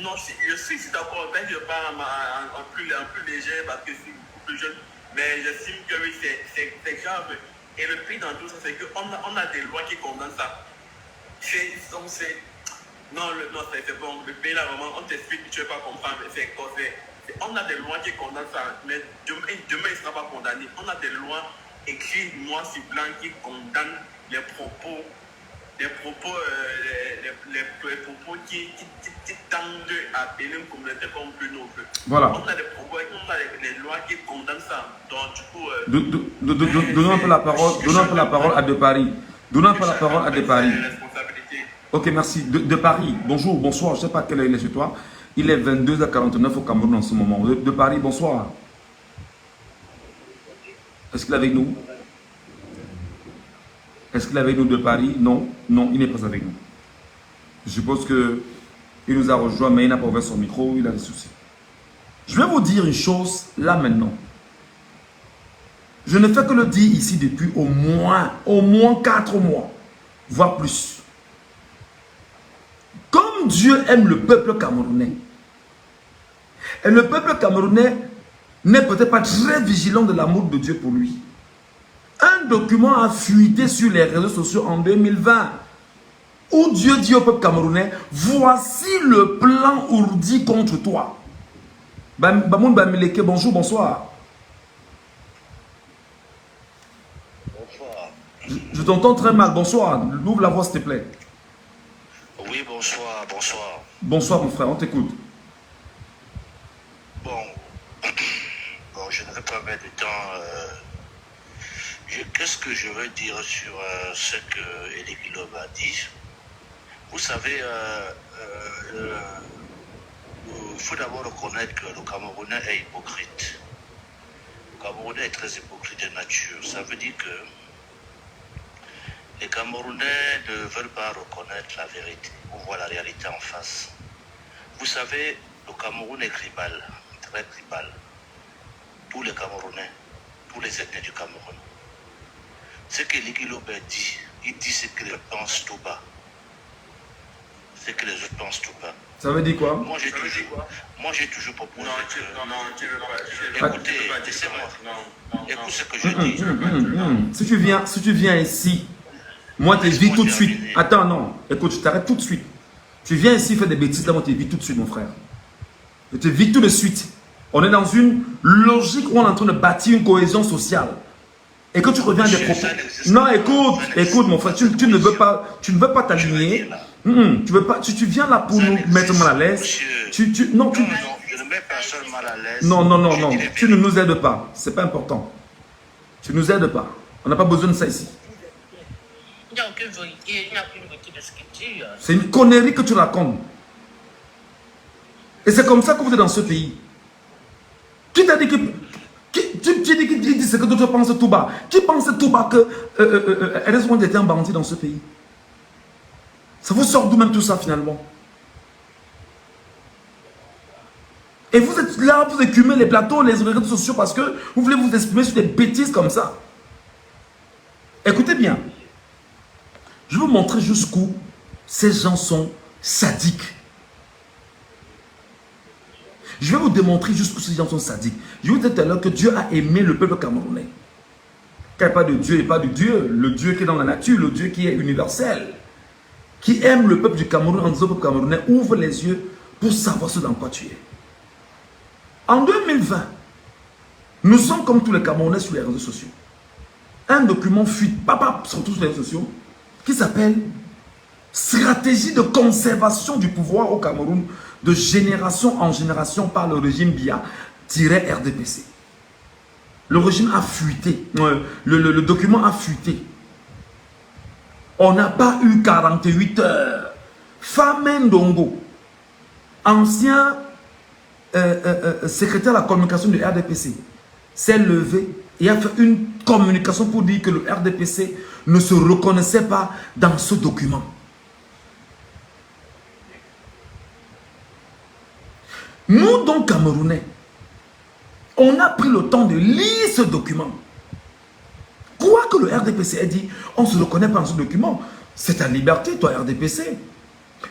Non, je suis d'accord. Je parle un peu léger parce que je suis beaucoup plus jeune. Mais j'estime que oui, c'est grave. Et le pire dans tout ça, c'est qu'on a des lois qui condamnent ça. Non, non, c'est bon. Le pays, là, vraiment, on t'explique, tu ne veux pas comprendre. On a des lois qui condamnent ça, mais demain, il ne sera pas condamné. On a des lois écrites noir sur blanc qui condamnent les propos qui tendent à appeler une communauté comme plus nôtre. Voilà. On a des propos, on a des lois qui condamnent ça. Donc, du coup... Donnons un peu la parole à De Paris. Donnons un peu la parole à De Paris. Ok, merci. De Paris, bonjour, bonsoir. Je ne sais pas quelle heure il est chez toi. Il est 22h49 au Cameroun en ce moment. De Paris, bonsoir. Est-ce qu'il est avec nous? Est-ce qu'il est avec nous de Paris? Non, non, il n'est pas avec nous. Je suppose qu'il nous a rejoint, mais il n'a pas ouvert son micro, il a des soucis. Je vais vous dire une chose, là maintenant. Je ne fais que le dire ici depuis au moins 4 mois, voire plus. Comme Dieu aime le peuple camerounais, et le peuple camerounais n'est peut-être pas très vigilant de l'amour de Dieu pour lui. Un document a fuité sur les réseaux sociaux en 2020 où Dieu dit au peuple camerounais, voici le plan ourdi contre toi. Bamoun Bamileke, bonjour, bonsoir. Bonsoir. Je t'entends très mal, bonsoir. Ouvre la voix s'il te plaît. Oui, bonsoir, bonsoir. Bonsoir mon frère, on t'écoute. Bon, je ne vais pas mettre de temps. Qu'est-ce que je veux dire sur ce que Elie Guillaume a dit? Vous savez, il faut d'abord reconnaître que le Camerounais est hypocrite. Le Camerounais est très hypocrite de nature. Ça veut dire que les Camerounais ne veulent pas reconnaître la vérité. On voit la réalité en face. Vous savez, le Cameroun est tribal, très tribal. Tous les Camerounais, tous les ethnies du Cameroun. Ce que Elie Lobé dit, il dit ce que les pensent tout bas. Ce que les autres pensent tout bas. Ça veut dire quoi? Moi, j'ai toujours proposé que... Écoutez, laissez-moi. Écoute ce que je dis. Si tu viens ici, moi, je t'évite tout de suite. Attends, non. Écoute, je t'arrête tout de suite. Tu viens ici faire des bêtises, là, moi, je t'évite tout de suite, mon frère. Je t'évite tout de suite. On est dans une logique où on est en train de bâtir une cohésion sociale. Et que tu reviens des propos. Non, écoute, mon frère, tu ne veux pas t'aligner. Tu viens là pour nous mettre mal à l'aise. Non, je ne mets personne mal à l'aise. Non. Tu ne nous aides pas. C'est pas important. Tu ne nous aides pas. On n'a pas besoin de ça ici. Il n'y a aucune vérité, il n'y a aucune vérité de ce que tu dis. C'est une connerie que tu racontes. Et c'est comme ça que vous êtes dans ce pays. Qui t'a dit que... Tu dis qu'il dit ce que d'autres pensent tout bas. Qui pense tout bas que RS1 était un bandit dans ce pays? Ça vous sort d'où même tout ça finalement? Et vous êtes là, vous écumez les plateaux, les réseaux sociaux parce que vous voulez vous exprimer sur des bêtises comme ça. Écoutez bien. Je vais vous montrer jusqu'où ces gens sont sadiques. Je vais vous démontrer jusqu'où ces gens sont sadiques. Je vous disais tout à l'heure que Dieu a aimé le peuple camerounais. Car il n'y a pas de Dieu, il n'y a pas de Dieu. Le Dieu qui est dans la nature, le Dieu qui est universel. Qui aime le peuple du Cameroun en disant au peuple camerounais, ouvre les yeux pour savoir ce dans quoi tu es. En 2020, nous sommes comme tous les Camerounais sur les réseaux sociaux. Un document fuite, surtout sur les réseaux sociaux, qui s'appelle Stratégie de conservation du pouvoir au Cameroun de génération en génération par le régime Biya-RDPC. Le régime a fuité, le document a fuité. On n'a pas eu 48 heures. Famen Dongo, ancien secrétaire de la communication du RDPC, s'est levé et a fait une communication pour dire que le RDPC ne se reconnaissait pas dans ce document. Nous, donc, Camerounais, on a pris le temps de lire ce document. Quoi que le RDPC ait dit, on ne se reconnaît pas dans ce document. C'est ta liberté, toi, RDPC.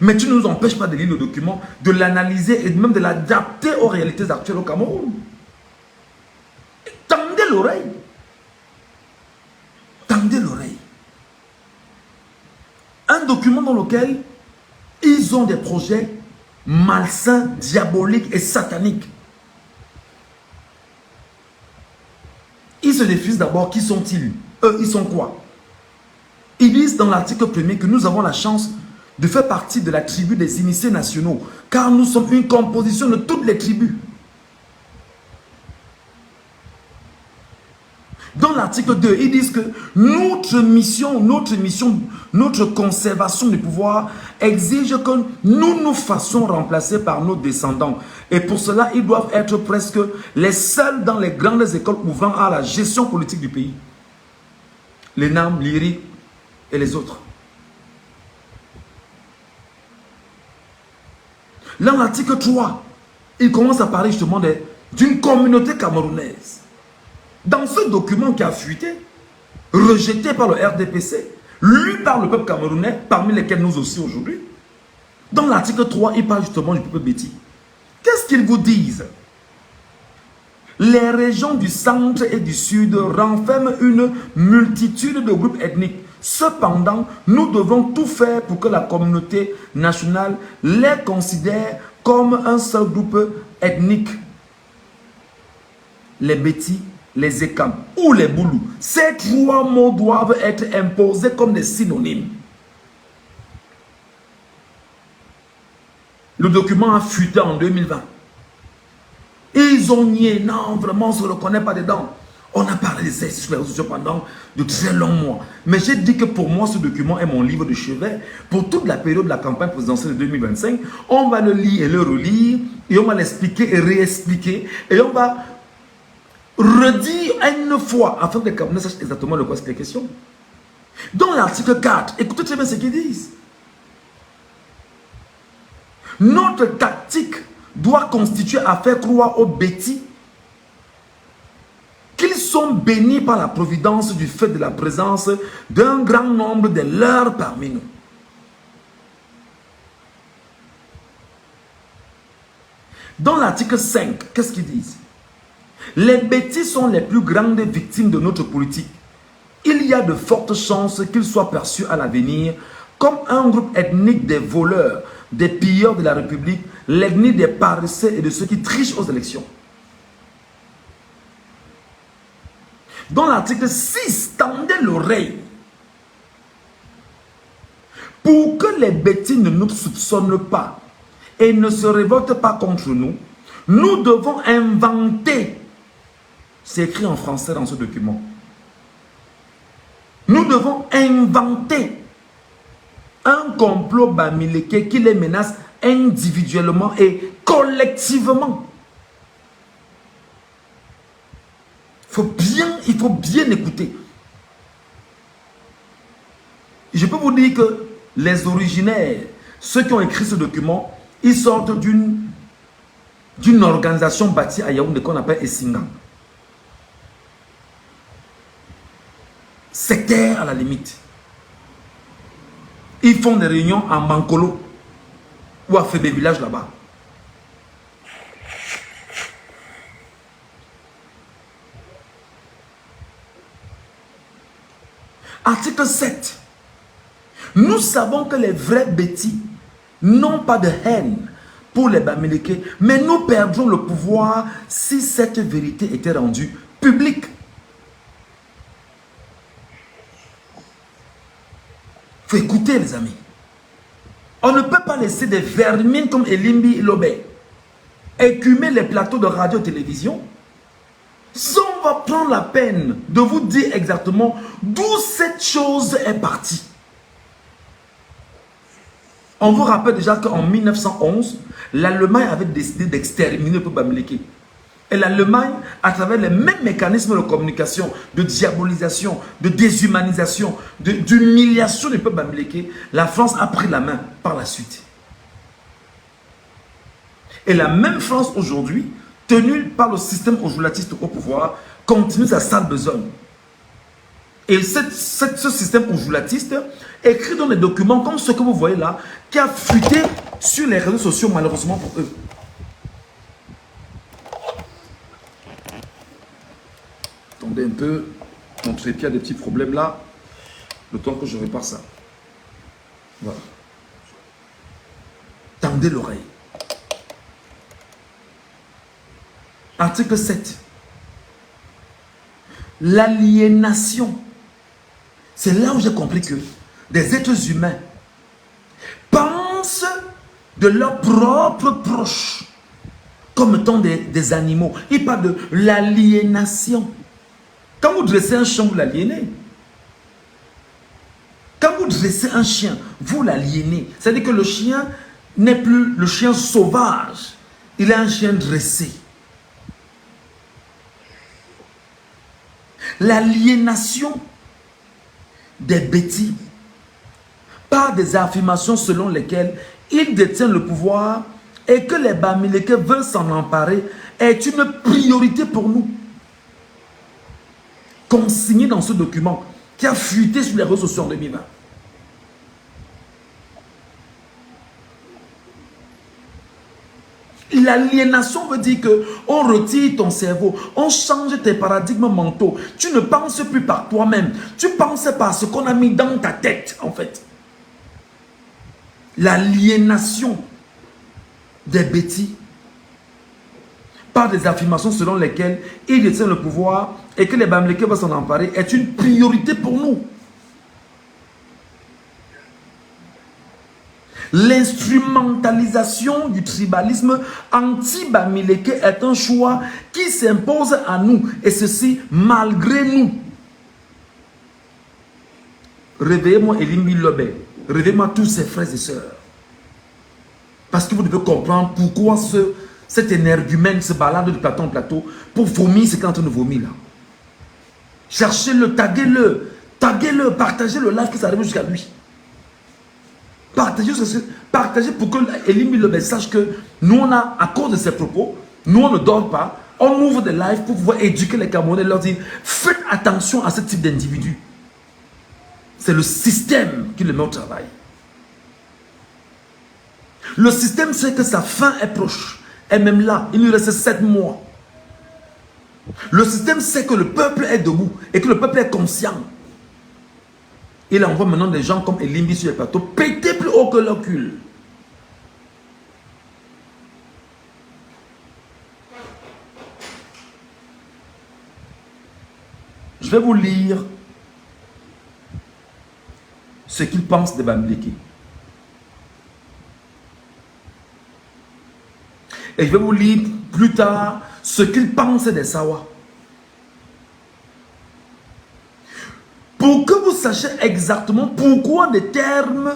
Mais tu ne nous empêches pas de lire le document, de l'analyser et même de l'adapter aux réalités actuelles au Cameroun. Tendez l'oreille. Tendez l'oreille. Un document dans lequel Ils ont des projets malsains, diaboliques et sataniques. Ils se définissent d'abord, qui sont-ils? Eux, ils sont quoi? Ils disent dans l'article 1er que nous avons la chance de faire partie de la tribu des initiés nationaux, car nous sommes une composition de toutes les tribus. Dans l'article 2, ils disent que notre mission, notre conservation du pouvoir exige que nous nous fassions remplacer par nos descendants. Et pour cela, ils doivent être presque les seuls dans les grandes écoles ouvrant à la gestion politique du pays. Les NAM, l'IRI et les autres. Dans l'article 3, il commence à parler justement d'une communauté camerounaise. Dans ce document qui a fuité, rejeté par le RDPC, lu par le peuple camerounais, parmi lesquels nous aussi aujourd'hui, dans l'article 3, il parle justement du peuple Béti. Qu'est-ce qu'ils vous disent? Les régions du centre et du sud renferment une multitude de groupes ethniques. Cependant, nous devons tout faire pour que la communauté nationale les considère comme un seul groupe ethnique. Les Bétis, les Ekam ou les Boulous. Ces trois mots doivent être imposés comme des synonymes. Le document a fuité en 2020. Ils ont nié, non, vraiment, on ne se reconnaît pas dedans. On a parlé de ça sur les réseaux sociaux pendant de très longs mois. Mais j'ai dit que pour moi, ce document est mon livre de chevet. Pour toute la période de la campagne présidentielle de 2025, on va le lire et le relire, et on va l'expliquer et réexpliquer, et on va redire une fois, afin que les Camerounais sachent exactement de quoi c'est la question. Dans l'article 4, écoutez très bien ce qu'ils disent. Notre tactique doit constituer à faire croire aux Bétis qu'ils sont bénis par la providence du fait de la présence d'un grand nombre de leurs parmi nous. Dans l'article 5, qu'est-ce qu'ils disent? Les Bétis sont les plus grandes victimes de notre politique. Il y a de fortes chances qu'ils soient perçus à l'avenir comme un groupe ethnique des voleurs, des pilleurs de la République, l'ethnie des paresseux et de ceux qui trichent aux élections. Dans l'article 6, tendez l'oreille. Pour que les Bétis ne nous soupçonnent pas et ne se révoltent pas contre nous, nous devons inventer. C'est écrit en français dans ce document. Nous devons inventer un complot bamileke qui les menace individuellement et collectivement. Il faut bien écouter. Je peux vous dire que les originaires, ceux qui ont écrit ce document, ils sortent d'une organisation bâtie à Yaoundé qu'on appelle Essingang. Sectaire à la limite. Ils font des réunions à Mankolo ou à Fébé Village là-bas. Article 7. Nous savons que les vrais Bétis n'ont pas de haine pour les Bamileke, mais nous perdrons le pouvoir si cette vérité était rendue publique. Il faut écouter, les amis. On ne peut pas laisser des vermines comme Elimbi Lobé écumer les plateaux de radio-télévision sans on va prendre la peine de vous dire exactement d'où cette chose est partie. On vous rappelle déjà qu'en 1911, l'Allemagne avait décidé d'exterminer le peuple bamileke. Et l'Allemagne, à travers les mêmes mécanismes de communication, de diabolisation, de déshumanisation, d'humiliation du peuple bamileke, la France a pris la main par la suite. Et la même France aujourd'hui, tenue par le système ojulatiste au pouvoir, continue sa sale besogne. Et ce système ojulatiste écrit dans les documents comme ce que vous voyez là, qui a fuité sur les réseaux sociaux malheureusement pour eux. Attendez un peu, mon trépied a des petits problèmes là, le temps que je répare ça. Voilà. tendez l'oreille. Article 7. L'aliénation. C'est là où j'ai compris que des êtres humains pensent de leurs propres proches comme étant des animaux. Ils parlent de l'aliénation. Quand vous dressez un chien, vous l'aliénez. Quand vous dressez un chien, vous l'aliénez. C'est-à-dire que le chien n'est plus le chien sauvage. Il est un chien dressé. L'aliénation des bêtis par des affirmations selon lesquelles il détient le pouvoir et que les Bamileke veulent s'en emparer est une priorité pour nous. Consigné dans ce document qui a fuité sur les réseaux sociaux en 2020. L'aliénation veut dire qu'on retire ton cerveau, on change tes paradigmes mentaux. Tu ne penses plus par toi-même, tu penses par ce qu'on a mis dans ta tête en fait. L'aliénation des bêtis par des affirmations selon lesquelles il détient le pouvoir et que les Bamileke vont s'en emparer est une priorité pour nous. L'instrumentalisation du tribalisme anti-Bamileke est un choix qui s'impose à nous, et ceci malgré nous. Réveillez-moi Elimbi Lobé, réveillez-moi tous ses frères et sœurs. Parce que vous devez comprendre pourquoi cet énergumène se balade de plateau en plateau pour vomir ce qu'il est en train de vomir là. Cherchez-le, taguez-le, partagez le live qui s'arrive jusqu'à lui. Partagez pour que Elimbi Lobé sache que nous, on a, à cause de ses propos, nous, on ne dort pas. On ouvre des lives pour pouvoir éduquer les Camerounais et leur dire faites attention à ce type d'individu. C'est le système qui le met au travail. Le système sait que sa fin est proche. Et même là, il lui reste 7 mois. Le système sait que le peuple est debout et que le peuple est conscient. Il envoie maintenant des gens comme Elimbi sur les plateaux, péter plus haut que leur cul. Je vais vous lire ce qu'ils pensent des Bamileke. Et je vais vous lire plus tard ce qu'ils pensent des Sawa. Pour que vous sachiez exactement pourquoi des termes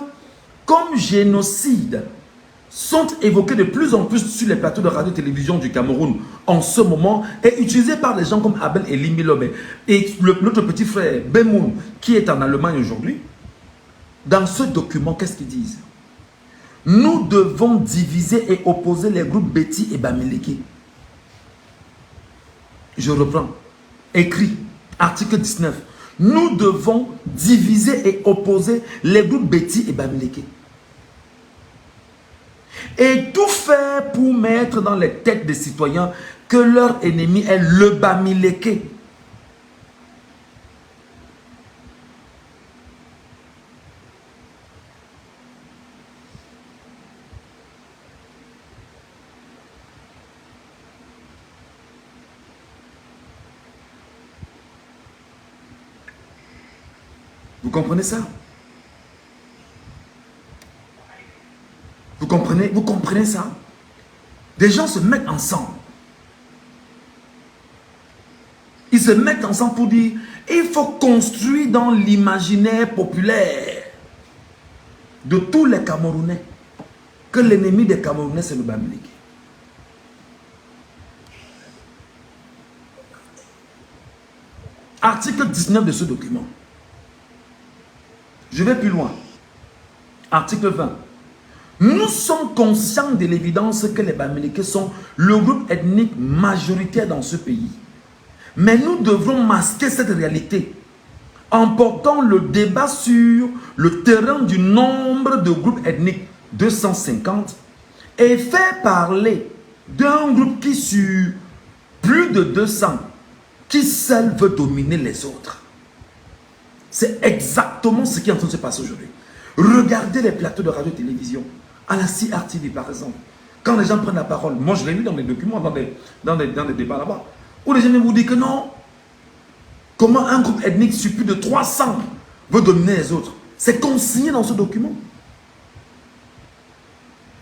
comme génocide sont évoqués de plus en plus sur les plateaux de radio-télévision du Cameroun en ce moment et utilisés par des gens comme Abel Elimbi Lobé et notre petit frère Bemoun qui est en Allemagne aujourd'hui. Dans ce document, qu'est-ce qu'ils disent? Nous devons diviser et opposer les groupes Beti et Bamileke. Je reprends. Écrit, article 19. Nous devons diviser et opposer les groupes Beti et Bamileke. Et tout faire pour mettre dans les têtes des citoyens que leur ennemi est le Bamileke. Vous comprenez ça? Vous comprenez ça? Des gens se mettent ensemble. Ils se mettent ensemble pour dire, il faut construire dans l'imaginaire populaire de tous les Camerounais que l'ennemi des Camerounais c'est le Bamileke. Article 19 de ce document. Je vais plus loin. Article 20. Nous sommes conscients de l'évidence que les Bamileke sont le groupe ethnique majoritaire dans ce pays. Mais nous devrons masquer cette réalité en portant le débat sur le terrain du nombre de groupes ethniques, 250, et faire parler d'un groupe qui sur plus de 200, qui seul veut dominer les autres. C'est exactement ce qui est en train de se passer aujourd'hui. Regardez les plateaux de radio-télévision. à la CRTV, par exemple. Quand les gens prennent la parole, moi je l'ai lu dans les documents, dans des débats là-bas, où les gens vous disent que non, comment un groupe ethnique sur plus de 300 veut dominer les autres. C'est consigné dans ce document.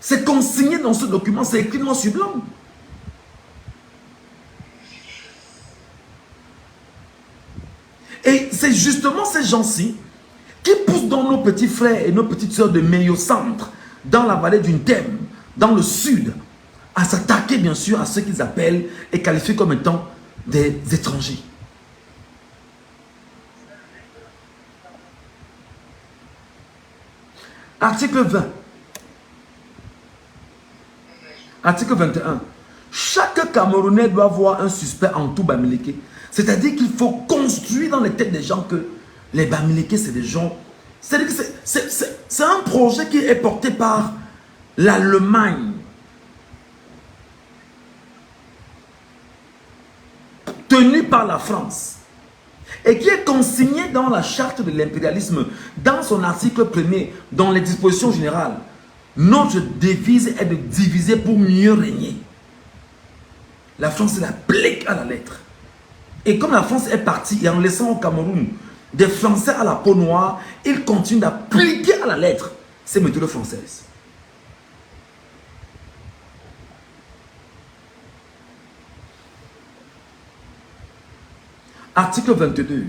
C'est consigné dans ce document, c'est écrit noir sur blanc. Et c'est justement ces gens-ci qui poussent dans nos petits frères et nos petites sœurs de Méo-Centre, dans la vallée d'une Thème, dans le sud, à s'attaquer bien sûr à ceux qu'ils appellent et qualifient comme étant des étrangers. Article 20. Article 21. Chaque Camerounais doit avoir un suspect en tout Bamileke. C'est-à-dire qu'il faut construire dans les têtes des gens que les Bamileke, c'est des gens... C'est-à-dire que c'est un projet qui est porté par l'Allemagne. Tenu par la France. Et qui est consigné dans la charte de l'impérialisme, dans son article 1er, dans les dispositions générales. Notre devise est de diviser pour mieux régner. La France l'applique à la lettre. Et comme la France est partie et en laissant au Cameroun des Français à la peau noire, ils continuent d'appliquer à la lettre ces méthodes françaises. Article 22.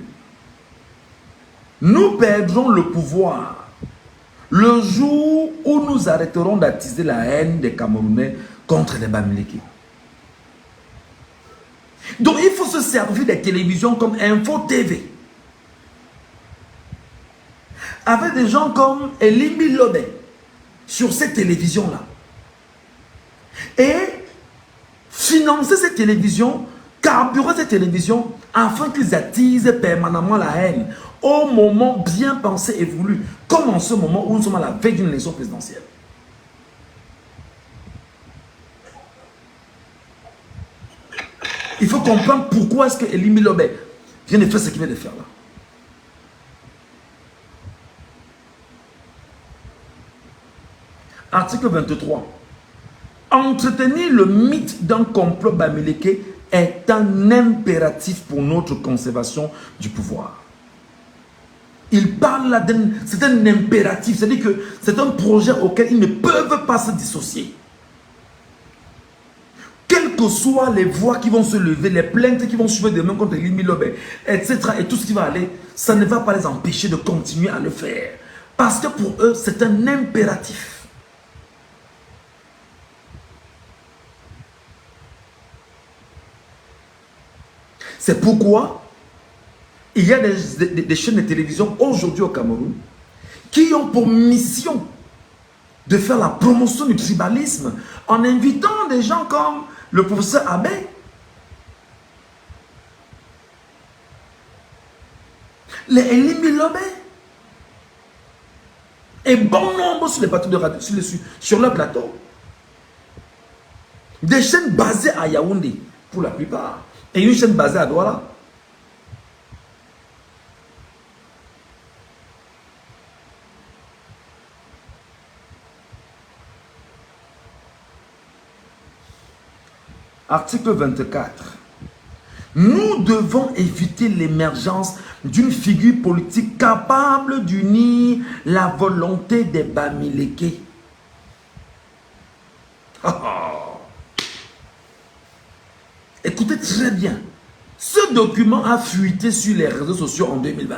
Nous perdrons le pouvoir le jour où nous arrêterons d'attiser la haine des Camerounais contre les Bamileke. Donc il faut se servir des télévisions comme Info TV. Avec des gens comme Elimbi Lobé sur cette télévision-là. Et financer cette télévision, carburer cette télévision afin qu'ils attisent permanemment la haine au moment bien pensé et voulu, comme en ce moment où nous sommes à la veille d'une élection présidentielle. Il faut comprendre pourquoi est-ce que Elimbi Lobé vient de faire ce qu'il vient de faire là. Article 23. Entretenir le mythe d'un complot Bamileke est un impératif pour notre conservation du pouvoir. Il parle là c'est un impératif, c'est-à-dire que c'est un projet auquel ils ne peuvent pas se dissocier. Quelles que soient les voix qui vont se lever, les plaintes qui vont suivre demain contre Elimbi Lobé, etc., et tout ce qui va aller, ça ne va pas les empêcher de continuer à le faire. Parce que pour eux, c'est un impératif. C'est pourquoi il y a des chaînes de télévision aujourd'hui au Cameroun qui ont pour mission de faire la promotion du tribalisme en invitant des gens comme le professeur Abbé. Les Elimbi Lobé. Et bon nombre sur les plateaux de radio, sur leur plateau. Des chaînes basées à Yaoundé, pour la plupart. Et une chaîne basée à Douala. Article 24. Nous devons éviter l'émergence d'une figure politique capable d'unir la volonté des Bamileke. Écoutez très bien. Ce document a fuité sur les réseaux sociaux en 2020.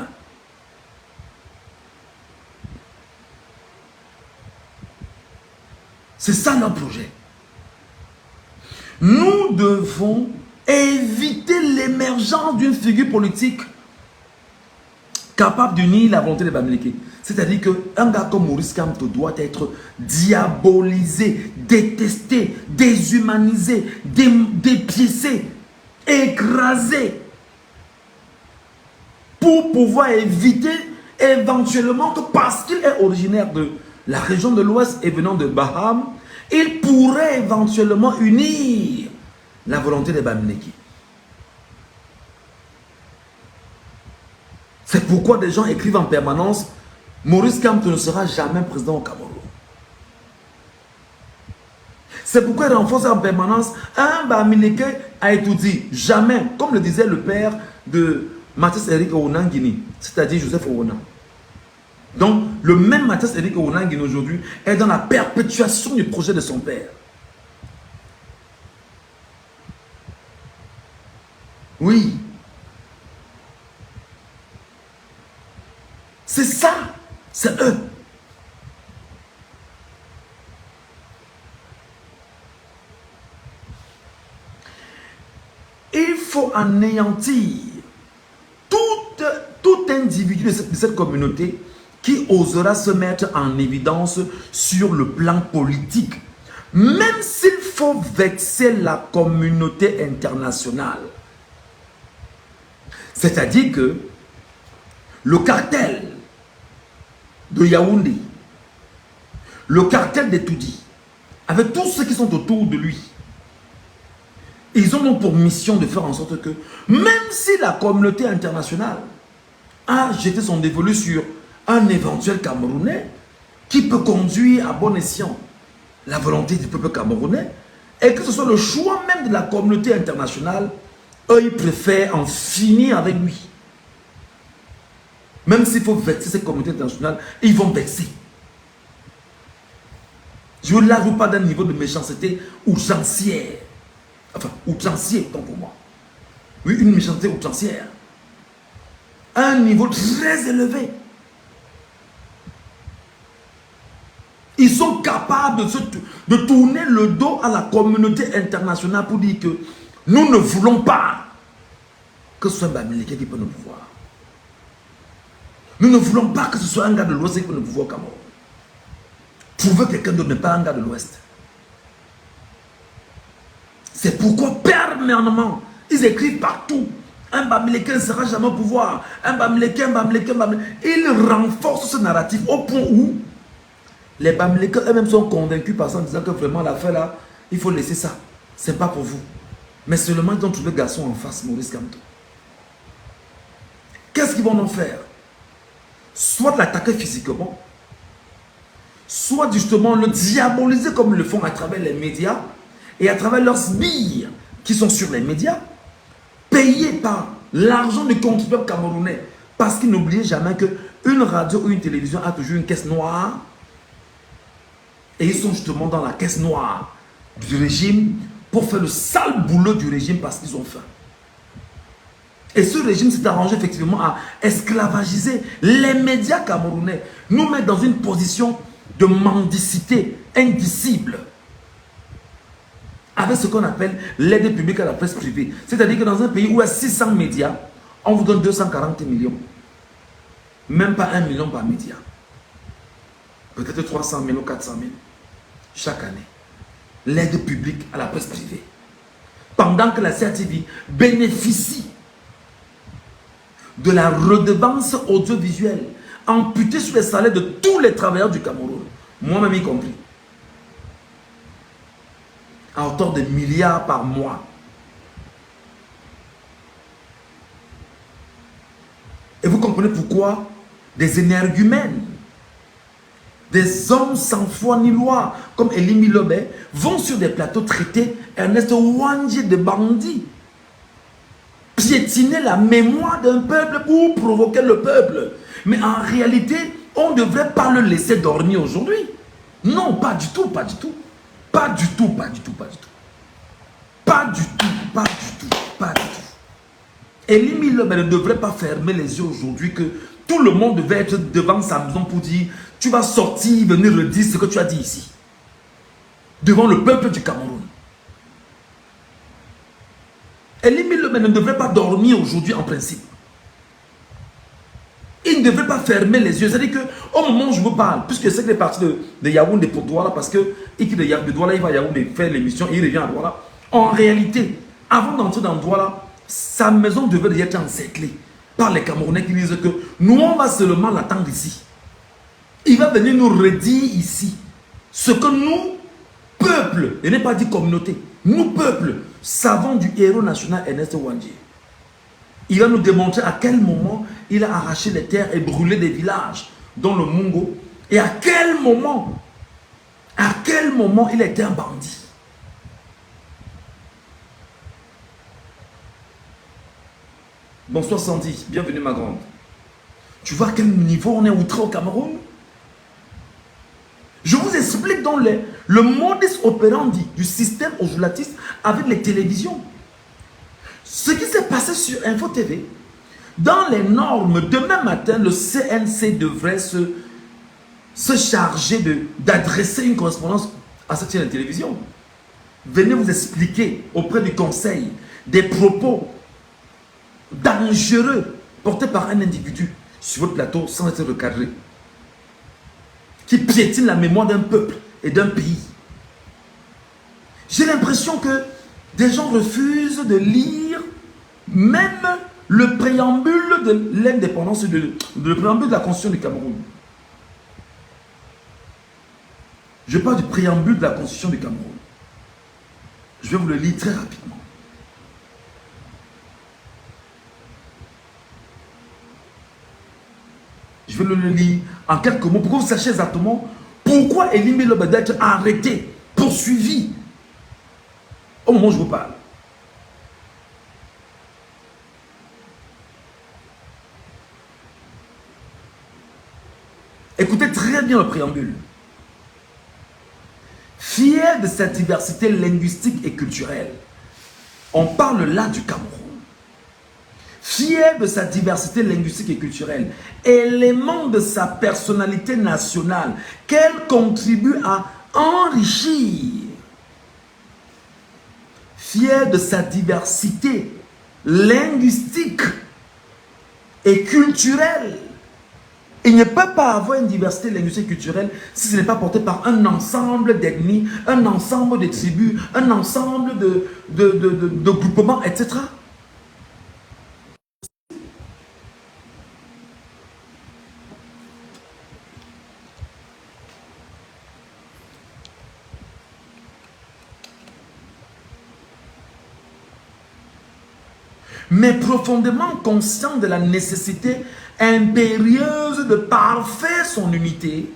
C'est ça notre projet. Nous devons éviter l'émergence d'une figure politique capable d'unir la volonté des Bamileke. C'est-à-dire qu'un gars comme Maurice Kamto doit être diabolisé, détesté, déshumanisé, dépiécé, écrasé pour pouvoir éviter éventuellement que parce qu'il est originaire de la région de l'Ouest et venant de Baham, il pourrait éventuellement unir la volonté des Bamileke. C'est pourquoi des gens écrivent en permanence: Maurice Kamto ne sera jamais président au Cameroun. C'est pourquoi il renforce en permanence un Bamileke a étudié. Jamais, comme le disait le père de Mathias Eric Owonangini, c'est-à-dire Joseph Owona. Donc, le même Mathias Eric Owonangini aujourd'hui est dans la perpétuation du projet de son père. Oui. C'est ça. C'est eux. Il faut anéantir tout individu de cette communauté qui osera se mettre en évidence sur le plan politique, même s'il faut vexer la communauté internationale. C'est-à-dire que le cartel de Yaoundé, le cartel d'Etoudi, avec tous ceux qui sont autour de lui, ils ont donc pour mission de faire en sorte que, même si la communauté internationale a jeté son dévolu sur un éventuel Camerounais qui peut conduire à bon escient la volonté du peuple camerounais, et que ce soit le choix même de la communauté internationale, eux, ils préfèrent en finir avec lui. Même s'il faut vexer cette communauté internationale, ils vont vexer. Je ne l'arrive pas d'un niveau de méchanceté outrancière. Enfin, outrancier, autant pour moi. Oui, une méchanceté outrancière. À un niveau très élevé. Ils sont capables de tourner le dos à la communauté internationale pour dire que nous ne voulons pas que ce soit un Bamileke qui peut nous pouvoir. Nous ne voulons pas que ce soit un gars de l'Ouest qui peut nous pouvoir au Cameroun. Trouver quelqu'un d'autre n'est pas un gars de l'Ouest. C'est pourquoi permanemment, ils écrivent partout. Un Bamileke ne sera jamais au pouvoir. Un Bamileke, un Bamileke, un Bamileke. Ils renforcent ce narratif au point où les Bamileke eux-mêmes sont convaincus par ça en disant que vraiment l'affaire là, il faut laisser ça. C'est pas pour vous. Mais seulement ils ont trouvé le garçon en face, Maurice Kamto. Qu'est-ce qu'ils vont en faire? Soit l'attaquer physiquement, soit justement le diaboliser comme ils le font à travers les médias et à travers leurs sbires qui sont sur les médias, payés par l'argent du contribuable camerounais. Parce qu'ils n'oubliez jamais qu'une radio ou une télévision a toujours une caisse noire. Et ils sont justement dans la caisse noire du régime pour faire le sale boulot du régime parce qu'ils ont faim. Et ce régime s'est arrangé effectivement à esclavagiser les médias camerounais, nous mettre dans une position de mendicité indicible, avec ce qu'on appelle l'aide publique à la presse privée. C'est-à-dire que dans un pays où il y a 600 médias, on vous donne 240 millions. Même pas 1 million par média. Peut-être 300 000 ou 400 000 chaque année. L'aide publique à la presse privée. Pendant que la CRTV bénéficie de la redevance audiovisuelle amputée sur les salaires de tous les travailleurs du Cameroun, moi-même y compris, à hauteur de milliards par mois. Et vous comprenez pourquoi des énergumènes, des hommes sans foi ni loi, comme Elie Milobé, vont sur des plateaux traiter Ernest Ouandjé de bandit, piétiner la mémoire d'un peuple pour provoquer le peuple. Mais en réalité, on ne devrait pas le laisser dormir aujourd'hui. Non, pas du tout, pas du tout. Pas du tout, pas du tout, pas du tout. Pas du tout, pas du tout, pas du tout. Elie Milobé ne devrait pas fermer les yeux aujourd'hui que tout le monde devait être devant sa maison pour dire tu vas sortir, venir redire ce que tu as dit ici. Devant le peuple du Cameroun. Elie Milobé ne devrait pas dormir aujourd'hui en principe. Il ne devrait pas fermer les yeux. C'est-à-dire qu'au moment où je vous parle, puisque c'est que les parties de Yaoundé pour Douala, parce qu'il quitte de Douala, il va à Yaoundé faire l'émission et il revient à Douala. En réalité, avant d'entrer dans Douala, sa maison devait déjà être encerclée par les Camerounais qui disent que nous, on va seulement l'attendre ici. Il va venir nous redire ici ce que nous, peuple, et n'est pas dit communauté, nous, peuple, savons du héros national Ernest Ouandjé. Il va nous démontrer à quel moment il a arraché les terres et brûlé des villages, dont le Mungo, et à quel moment il était un bandit. Bonsoir Sandy, bienvenue ma grande. Tu vois à quel niveau on est outré au Cameroun? Je vous explique dans le modus operandi du système ojoulatiste avec les télévisions. Ce qui s'est passé sur Info TV, dans les normes, demain matin, le CNC devrait se charger d'adresser une correspondance à cette chaîne de télévision. Venez vous expliquer auprès du conseil des propos dangereux portés par un individu sur votre plateau sans être recadré, qui piétine la mémoire d'un peuple et d'un pays. J'ai l'impression que des gens refusent de lire même le préambule de l'indépendance, le préambule de la Constitution du Cameroun. Je parle du préambule de la Constitution du Cameroun. Je vais vous le lire très rapidement. Je vais le lire en quelques mots pour que vous sachiez exactement pourquoi Elie Mbiloba doit être arrêté, poursuivi au moment où je vous parle. Écoutez très bien le préambule. Fier de sa diversité linguistique et culturelle, on parle là du Cameroun. Fier de sa diversité linguistique et culturelle, élément de sa personnalité nationale, qu'elle contribue à enrichir. Fier de sa diversité linguistique et culturelle. Il ne peut pas avoir une diversité linguistique et culturelle si ce n'est pas porté par un ensemble d'ethnies, un ensemble de tribus, un ensemble de groupements, etc. Mais profondément conscient de la nécessité impérieuse de parfaire son unité,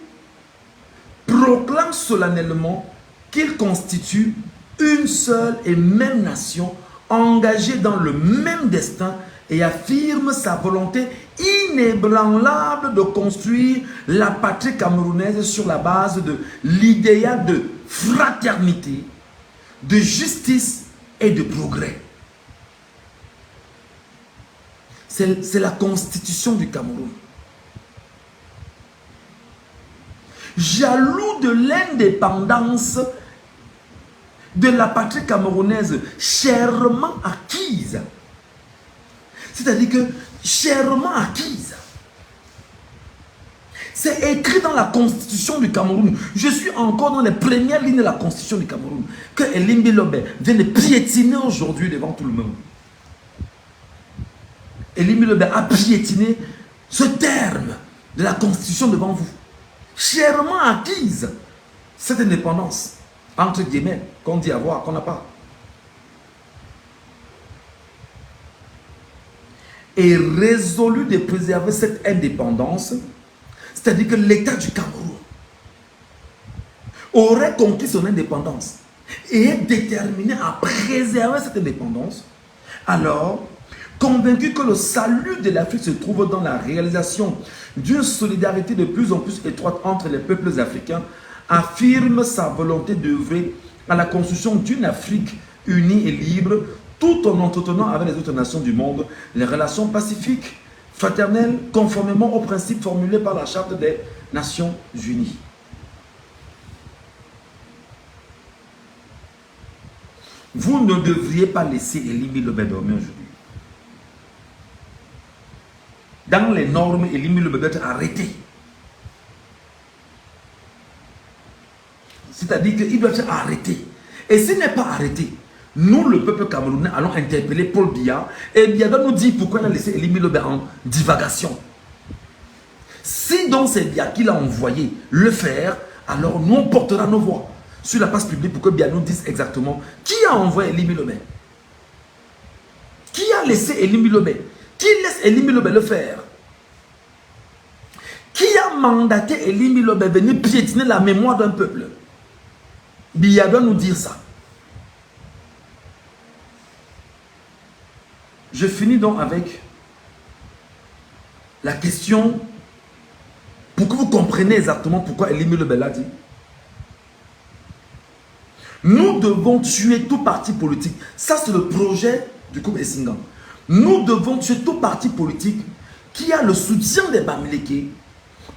proclame solennellement qu'il constitue une seule et même nation engagée dans le même destin et affirme sa volonté inébranlable de construire la patrie camerounaise sur la base de l'idéal de fraternité, de justice et de progrès. C'est la constitution du Cameroun. Jaloux de l'indépendance de la patrie camerounaise chèrement acquise. C'est-à-dire que chèrement acquise. C'est écrit dans la constitution du Cameroun. Je suis encore dans les premières lignes de la constitution du Cameroun. Que Elie Mbiloba vient de piétiner aujourd'hui devant tout le monde. Elie Mbiloba a piétiné ce terme de la constitution devant vous. Chèrement acquise cette indépendance, entre guillemets, qu'on dit avoir, qu'on n'a pas. Et résolu de préserver cette indépendance, c'est-à-dire que l'État du Cameroun aurait conquis son indépendance et est déterminé à préserver cette indépendance, alors, convaincu que le salut de l'Afrique se trouve dans la réalisation d'une solidarité de plus en plus étroite entre les peuples africains, affirme sa volonté d'œuvrer à la construction d'une Afrique unie et libre, tout en entretenant avec les autres nations du monde les relations pacifiques, fraternelles, conformément aux principes formulés par la Charte des Nations Unies. Vous ne devriez pas laisser Elie Mbiloba dormir aujourd'hui. Dans les normes, Elie Mbiloba doit être arrêté. C'est-à-dire qu'il doit être arrêté. Et s'il n'est pas arrêté, nous, le peuple camerounais, allons interpeller Paul Biya. Et Biya doit nous dire pourquoi il a laissé Elie Mbiloba en divagation. Si donc c'est Biya qui l'a envoyé le faire, alors nous on portera nos voix sur la place publique pour que Biya nous dise exactement qui a envoyé Elie Mbiloba. Qui a laissé Elie Mbiloba? Qui laisse Elie Mbiloba le faire? Qui a mandaté Elie Mbiloba venir piétiner la mémoire d'un peuple? Biya doit nous dire ça. Je finis donc avec la question, pour que vous compreniez exactement pourquoi Elimi Lobé l'a dit. Nous devons tuer tout parti politique. Ça, c'est le projet du couple Essingan. Nous devons tuer tout parti politique qui a le soutien des Bamileke,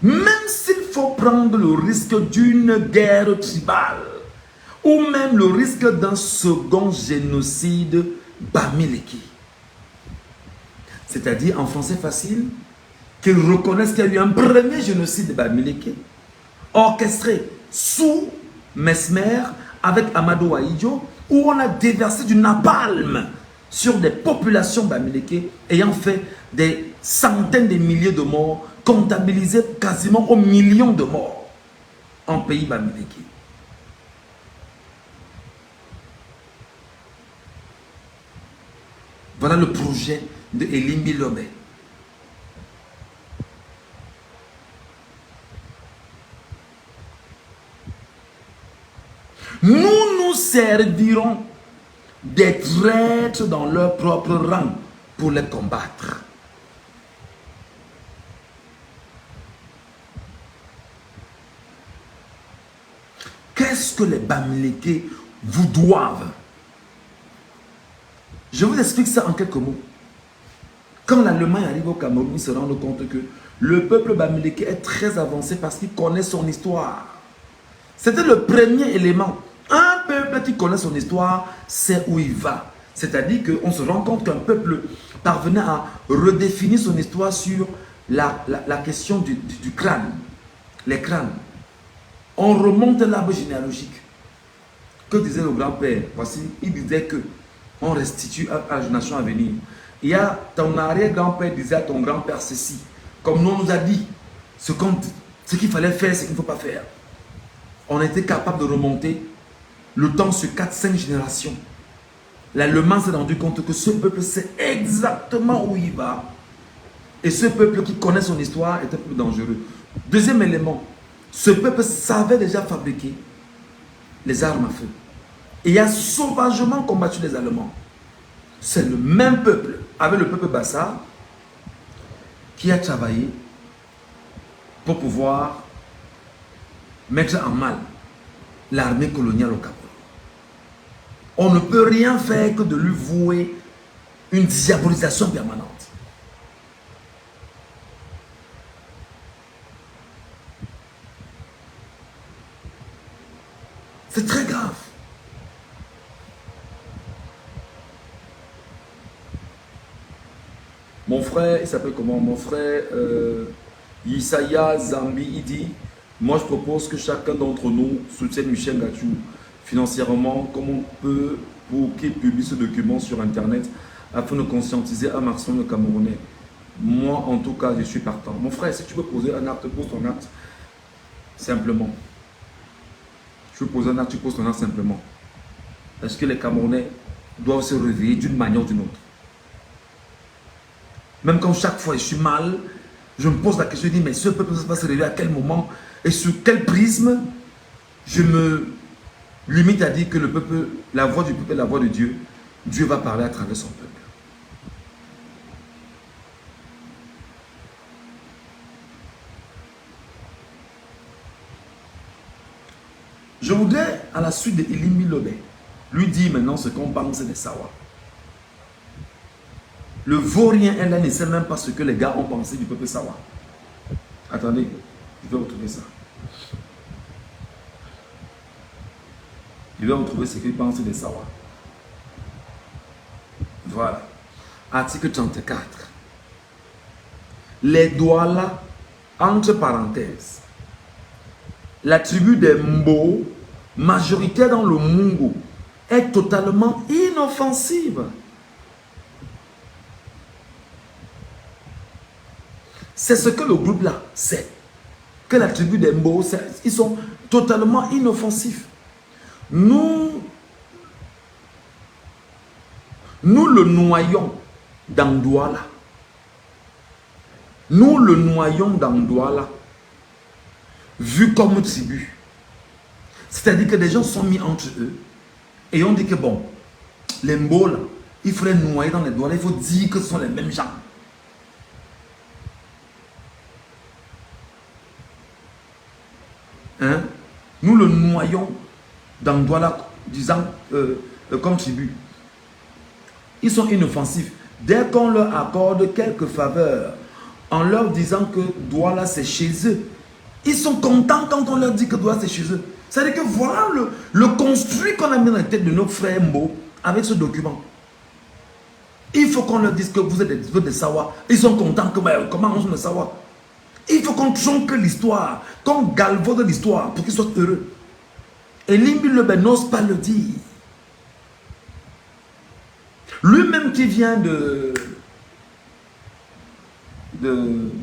même s'il faut prendre le risque d'une guerre tribale ou même le risque d'un second génocide Bamileke. C'est-à-dire, en français facile, qu'ils reconnaissent qu'il y a eu un premier génocide Bamileke orchestré sous Mesmer avec Amadou Ahidjo, où on a déversé du napalm sur des populations Bamileke ayant fait des centaines de milliers de morts, comptabilisés quasiment aux millions de morts en pays Bamileke. Voilà le projet de Elimi Lobé. Nous nous servirons des traîtres dans leur propre rang pour les combattre. Qu'est-ce que les Bamileke vous doivent? Je vous explique ça en quelques mots. Quand l'Allemagne arrive au Cameroun, ils se rendent compte que le peuple Bamileke est très avancé parce qu'il connaît son histoire. C'était le premier élément. Un peuple qui connaît son histoire sait où il va. C'est-à-dire qu'on se rend compte qu'un peuple parvenait à redéfinir son histoire sur la question du crâne. Les crânes. On remonte l'arbre généalogique. Que disait le grand-père? Voici, il disait que on restitue à la nation à venir. Il y a ton arrière-grand-père disait à ton grand-père ceci. Comme nous on nous a dit, ce qu'il fallait faire, ce qu'il ne faut pas faire. On a été capable de remonter le temps sur 4-5 générations. L'Allemand s'est rendu compte que ce peuple sait exactement où il va. Et ce peuple qui connaît son histoire est un peu dangereux. Deuxième élément, ce peuple savait déjà fabriquer les armes à feu. Et a sauvagement combattu les Allemands. C'est le même peuple, avec le peuple Bassa, qui a travaillé pour pouvoir mettre en mal l'armée coloniale au Cameroun. On ne peut rien faire que de lui vouer une diabolisation permanente. C'est très grave. Mon frère, il s'appelle comment? Mon frère Isaya Zambi, il dit: moi je propose que chacun d'entre nous soutienne Michel Gatchou financièrement comme on peut pour qu'il publie ce document sur internet afin de conscientiser un maximum de Camerounais. Moi en tout cas je suis partant. Mon frère, si tu veux poser un acte, pose ton acte simplement. Tu veux poser un acte, tu poses ton acte simplement. Parce que les Camerounais doivent se réveiller d'une manière ou d'une autre. Même quand chaque fois je suis mal, je me pose la question, je dis, mais ce peuple va se réveiller à quel moment et sur quel prisme? Je me limite à dire que le peuple, la voix du peuple est la voix de Dieu. Dieu va parler à travers son peuple. Je voudrais, à la suite de Elimi Lobé, lui dire maintenant ce qu'on pense des Sawa. Le vaurien est là, ne sait même pas ce que les gars ont pensé du peuple Sawa. Attendez, je vais retrouver ça. Je vais retrouver ce qu'ils pensent des Sawa. Voilà. Article 34. Les Douala, entre parenthèses, la tribu des Mbo, majoritaire dans le Mungo, est totalement inoffensive. C'est ce que le groupe là sait. Que la tribu des Mbo, ils sont totalement inoffensifs. Nous le noyons dans Douala. Nous le noyons dans Douala. Vu comme tribu. C'est-à-dire que des gens sont mis entre eux. Et on dit que bon, les Mbo là, il faut les noyer dans les Douala. Il faut dire que ce sont les mêmes gens. nous le noyons dans Douala, disant comme tribut. Ils sont inoffensifs. Dès qu'on leur accorde quelques faveurs, en leur disant que Douala c'est chez eux, ils sont contents quand on leur dit que Douala c'est chez eux. C'est-à-dire que voilà le construit qu'on a mis dans la tête de nos frères Mbo avec ce document. Il faut qu'on leur dise que vous êtes des Sawa. Ils sont contents que comment on est des Sawa. Il faut qu'on tronque l'histoire, qu'on galvaude l'histoire pour qu'ils soient heureux. Et Limbi Lobé n'ose pas le dire. Lui-même qui vient du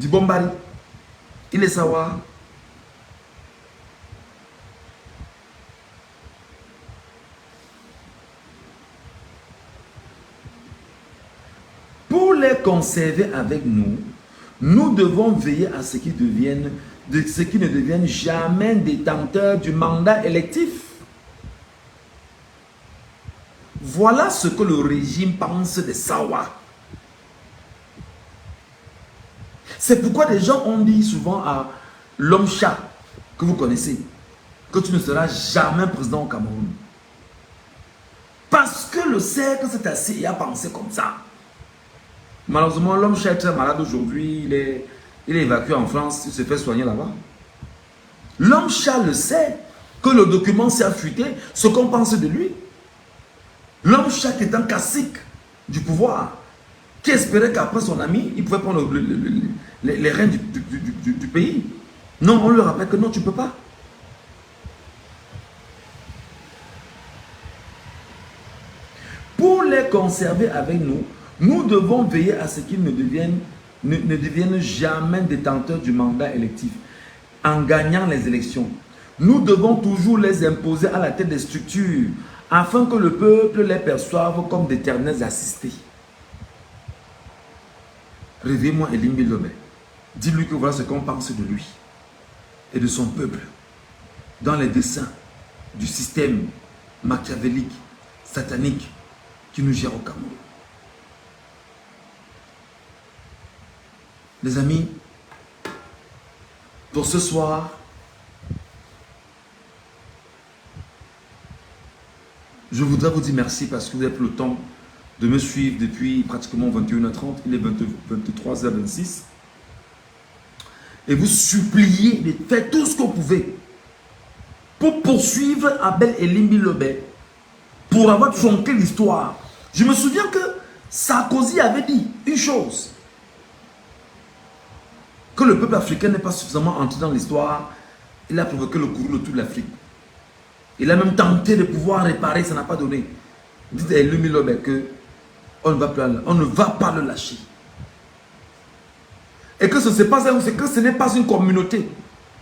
Bombari, il est Sawa. Pour les conserver avec nous, nous devons veiller à ce qu'ils ne deviennent jamais détenteurs du mandat électif. Voilà ce que le régime pense des Sawa. C'est pourquoi les gens ont dit souvent à l'homme chat que vous connaissez que tu ne seras jamais président au Cameroun. Parce que le cercle s'est assis et a pensé comme ça. Malheureusement, l'homme chat est très malade aujourd'hui. Il est évacué en France. Il se fait soigner là-bas. L'homme chat le sait que le document s'est affûté, ce qu'on pense de lui. L'homme chat qui est un cacique du pouvoir, qui espérait qu'après son ami, il pouvait prendre les rênes du pays. Non, on lui rappelle que non, tu ne peux pas. Pour les conserver avec nous, nous devons veiller à ce qu'ils ne deviennent jamais détenteurs du mandat électif. En gagnant les élections, nous devons toujours les imposer à la tête des structures afin que le peuple les perçoive comme d'éternels assistés. Réveille-moi Elimbi Lobé. Dis-lui que voilà ce qu'on pense de lui et de son peuple dans les desseins du système machiavélique, satanique qui nous gère au Cameroun. Les amis, pour ce soir, je voudrais vous dire merci parce que vous avez pris le temps de me suivre depuis pratiquement 21h30, il est 23h26. Et vous suppliez de faire tout ce que vous pouvez pour poursuivre Abel Elimbi Lobé, pour avoir tronqué l'histoire. Je me souviens que Sarkozy avait dit une chose, que le peuple africain n'est pas suffisamment entré dans l'histoire. Il a provoqué le courroux de toute l'Afrique. Il a même tenté de pouvoir réparer, ça n'a pas donné. Dites à Elimbi Lobé que on ne va pas le lâcher. Et que ce n'est pas une communauté,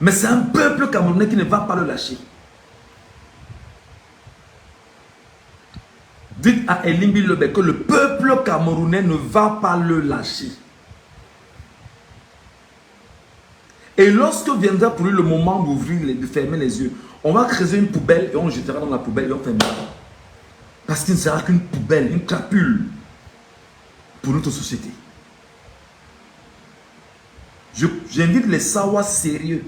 mais c'est un peuple camerounais qui ne va pas le lâcher. Dites à Elimbi Lobé que le peuple camerounais ne va pas le lâcher. Et lorsque viendra pour lui le moment d'ouvrir, de fermer les yeux, on va creuser une poubelle et on le jettera dans la poubelle et on fermera. Parce qu'il ne sera qu'une poubelle, une crapule pour notre société. J'invite les Sawa sérieux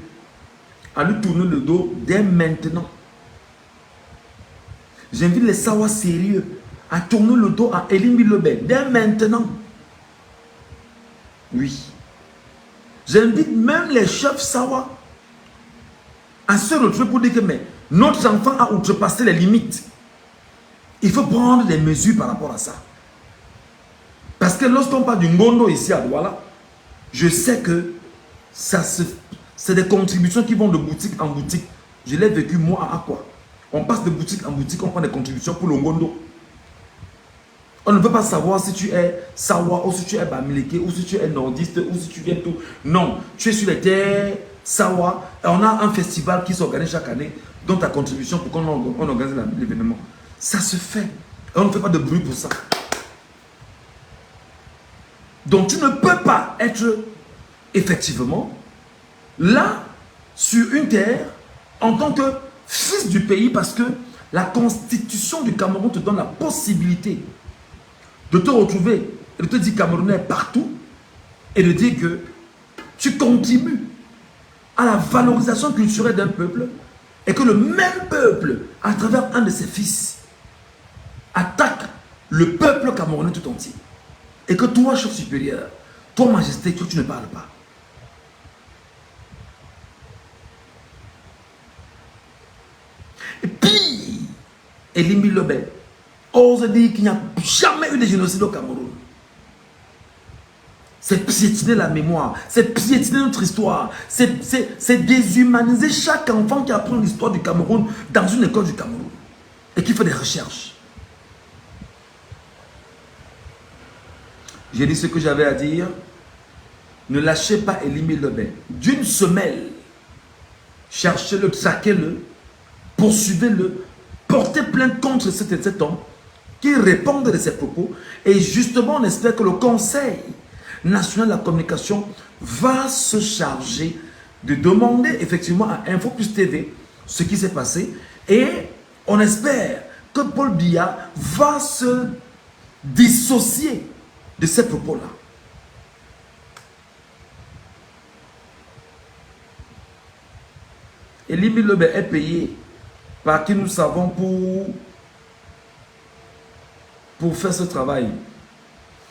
à lui tourner le dos dès maintenant. J'invite les Sawa sérieux à tourner le dos à Elimbi Lobé dès maintenant. Oui. J'invite même les chefs Sawa à se retrouver pour dire que mais, notre enfant a outrepassé les limites. Il faut prendre des mesures par rapport à ça. Parce que lorsqu'on parle du Ngondo ici à Douala, je sais que c'est des contributions qui vont de boutique en boutique. Je l'ai vécu moi à quoi? On passe de boutique en boutique, on prend des contributions pour le Ngondo. On ne peut pas savoir si tu es Sawa, ou si tu es Bamileke, ou si tu es nordiste, ou si tu viens tout. Non, tu es sur les terres Sawa. Et on a un festival qui s'organise chaque année, dont ta contribution pour qu'on organise l'événement. Ça se fait. Et on ne fait pas de bruit pour ça. Donc tu ne peux pas être effectivement là, sur une terre, en tant que fils du pays, parce que la constitution du Cameroun te donne la possibilité de te retrouver et de te dire Camerounais partout et de dire que tu contribues à la valorisation culturelle d'un peuple et que le même peuple, à travers un de ses fils, attaque le peuple camerounais tout entier. Et que toi, chef supérieur, toi, majesté, tu ne parles pas. Et puis, Elimbi Lobé ose dire qu'il n'y a jamais eu de génocide au Cameroun. C'est piétiner la mémoire, c'est piétiner notre histoire, c'est déshumaniser chaque enfant qui apprend l'histoire du Cameroun dans une école du Cameroun et qui fait des recherches. J'ai dit ce que j'avais à dire. Ne lâchez pas Elimbi Lobé. D'une semelle, cherchez-le, traquez-le, poursuivez-le, portez plainte contre cet homme qui réponde de ses propos. Et justement, on espère que le Conseil national de la communication va se charger de demander effectivement à Info Plus TV ce qui s'est passé. Et on espère que Paul Biya va se dissocier de ces propos-là. Elimbi Lobé est payé par qui nous savons pour faire ce travail.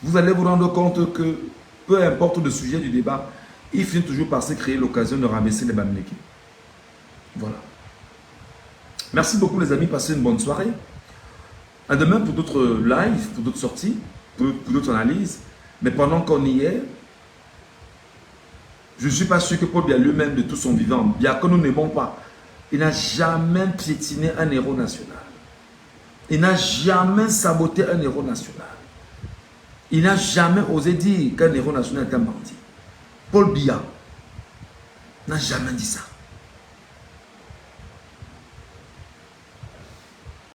Vous allez vous rendre compte que peu importe le sujet du débat, il finit toujours par se créer l'occasion de ramasser les Bamileke. Voilà. Merci beaucoup les amis, passez une bonne soirée. À demain pour d'autres lives, pour d'autres sorties, pour d'autres analyses. Mais pendant qu'on y est, je ne suis pas sûr que Paul Biya lui-même de tout son vivant, bien que nous n'aimons pas, il n'a jamais piétiné un héros national. Il n'a jamais saboté un héros national. Il n'a jamais osé dire qu'un héros national est un bandit. Paul Biya n'a jamais dit ça.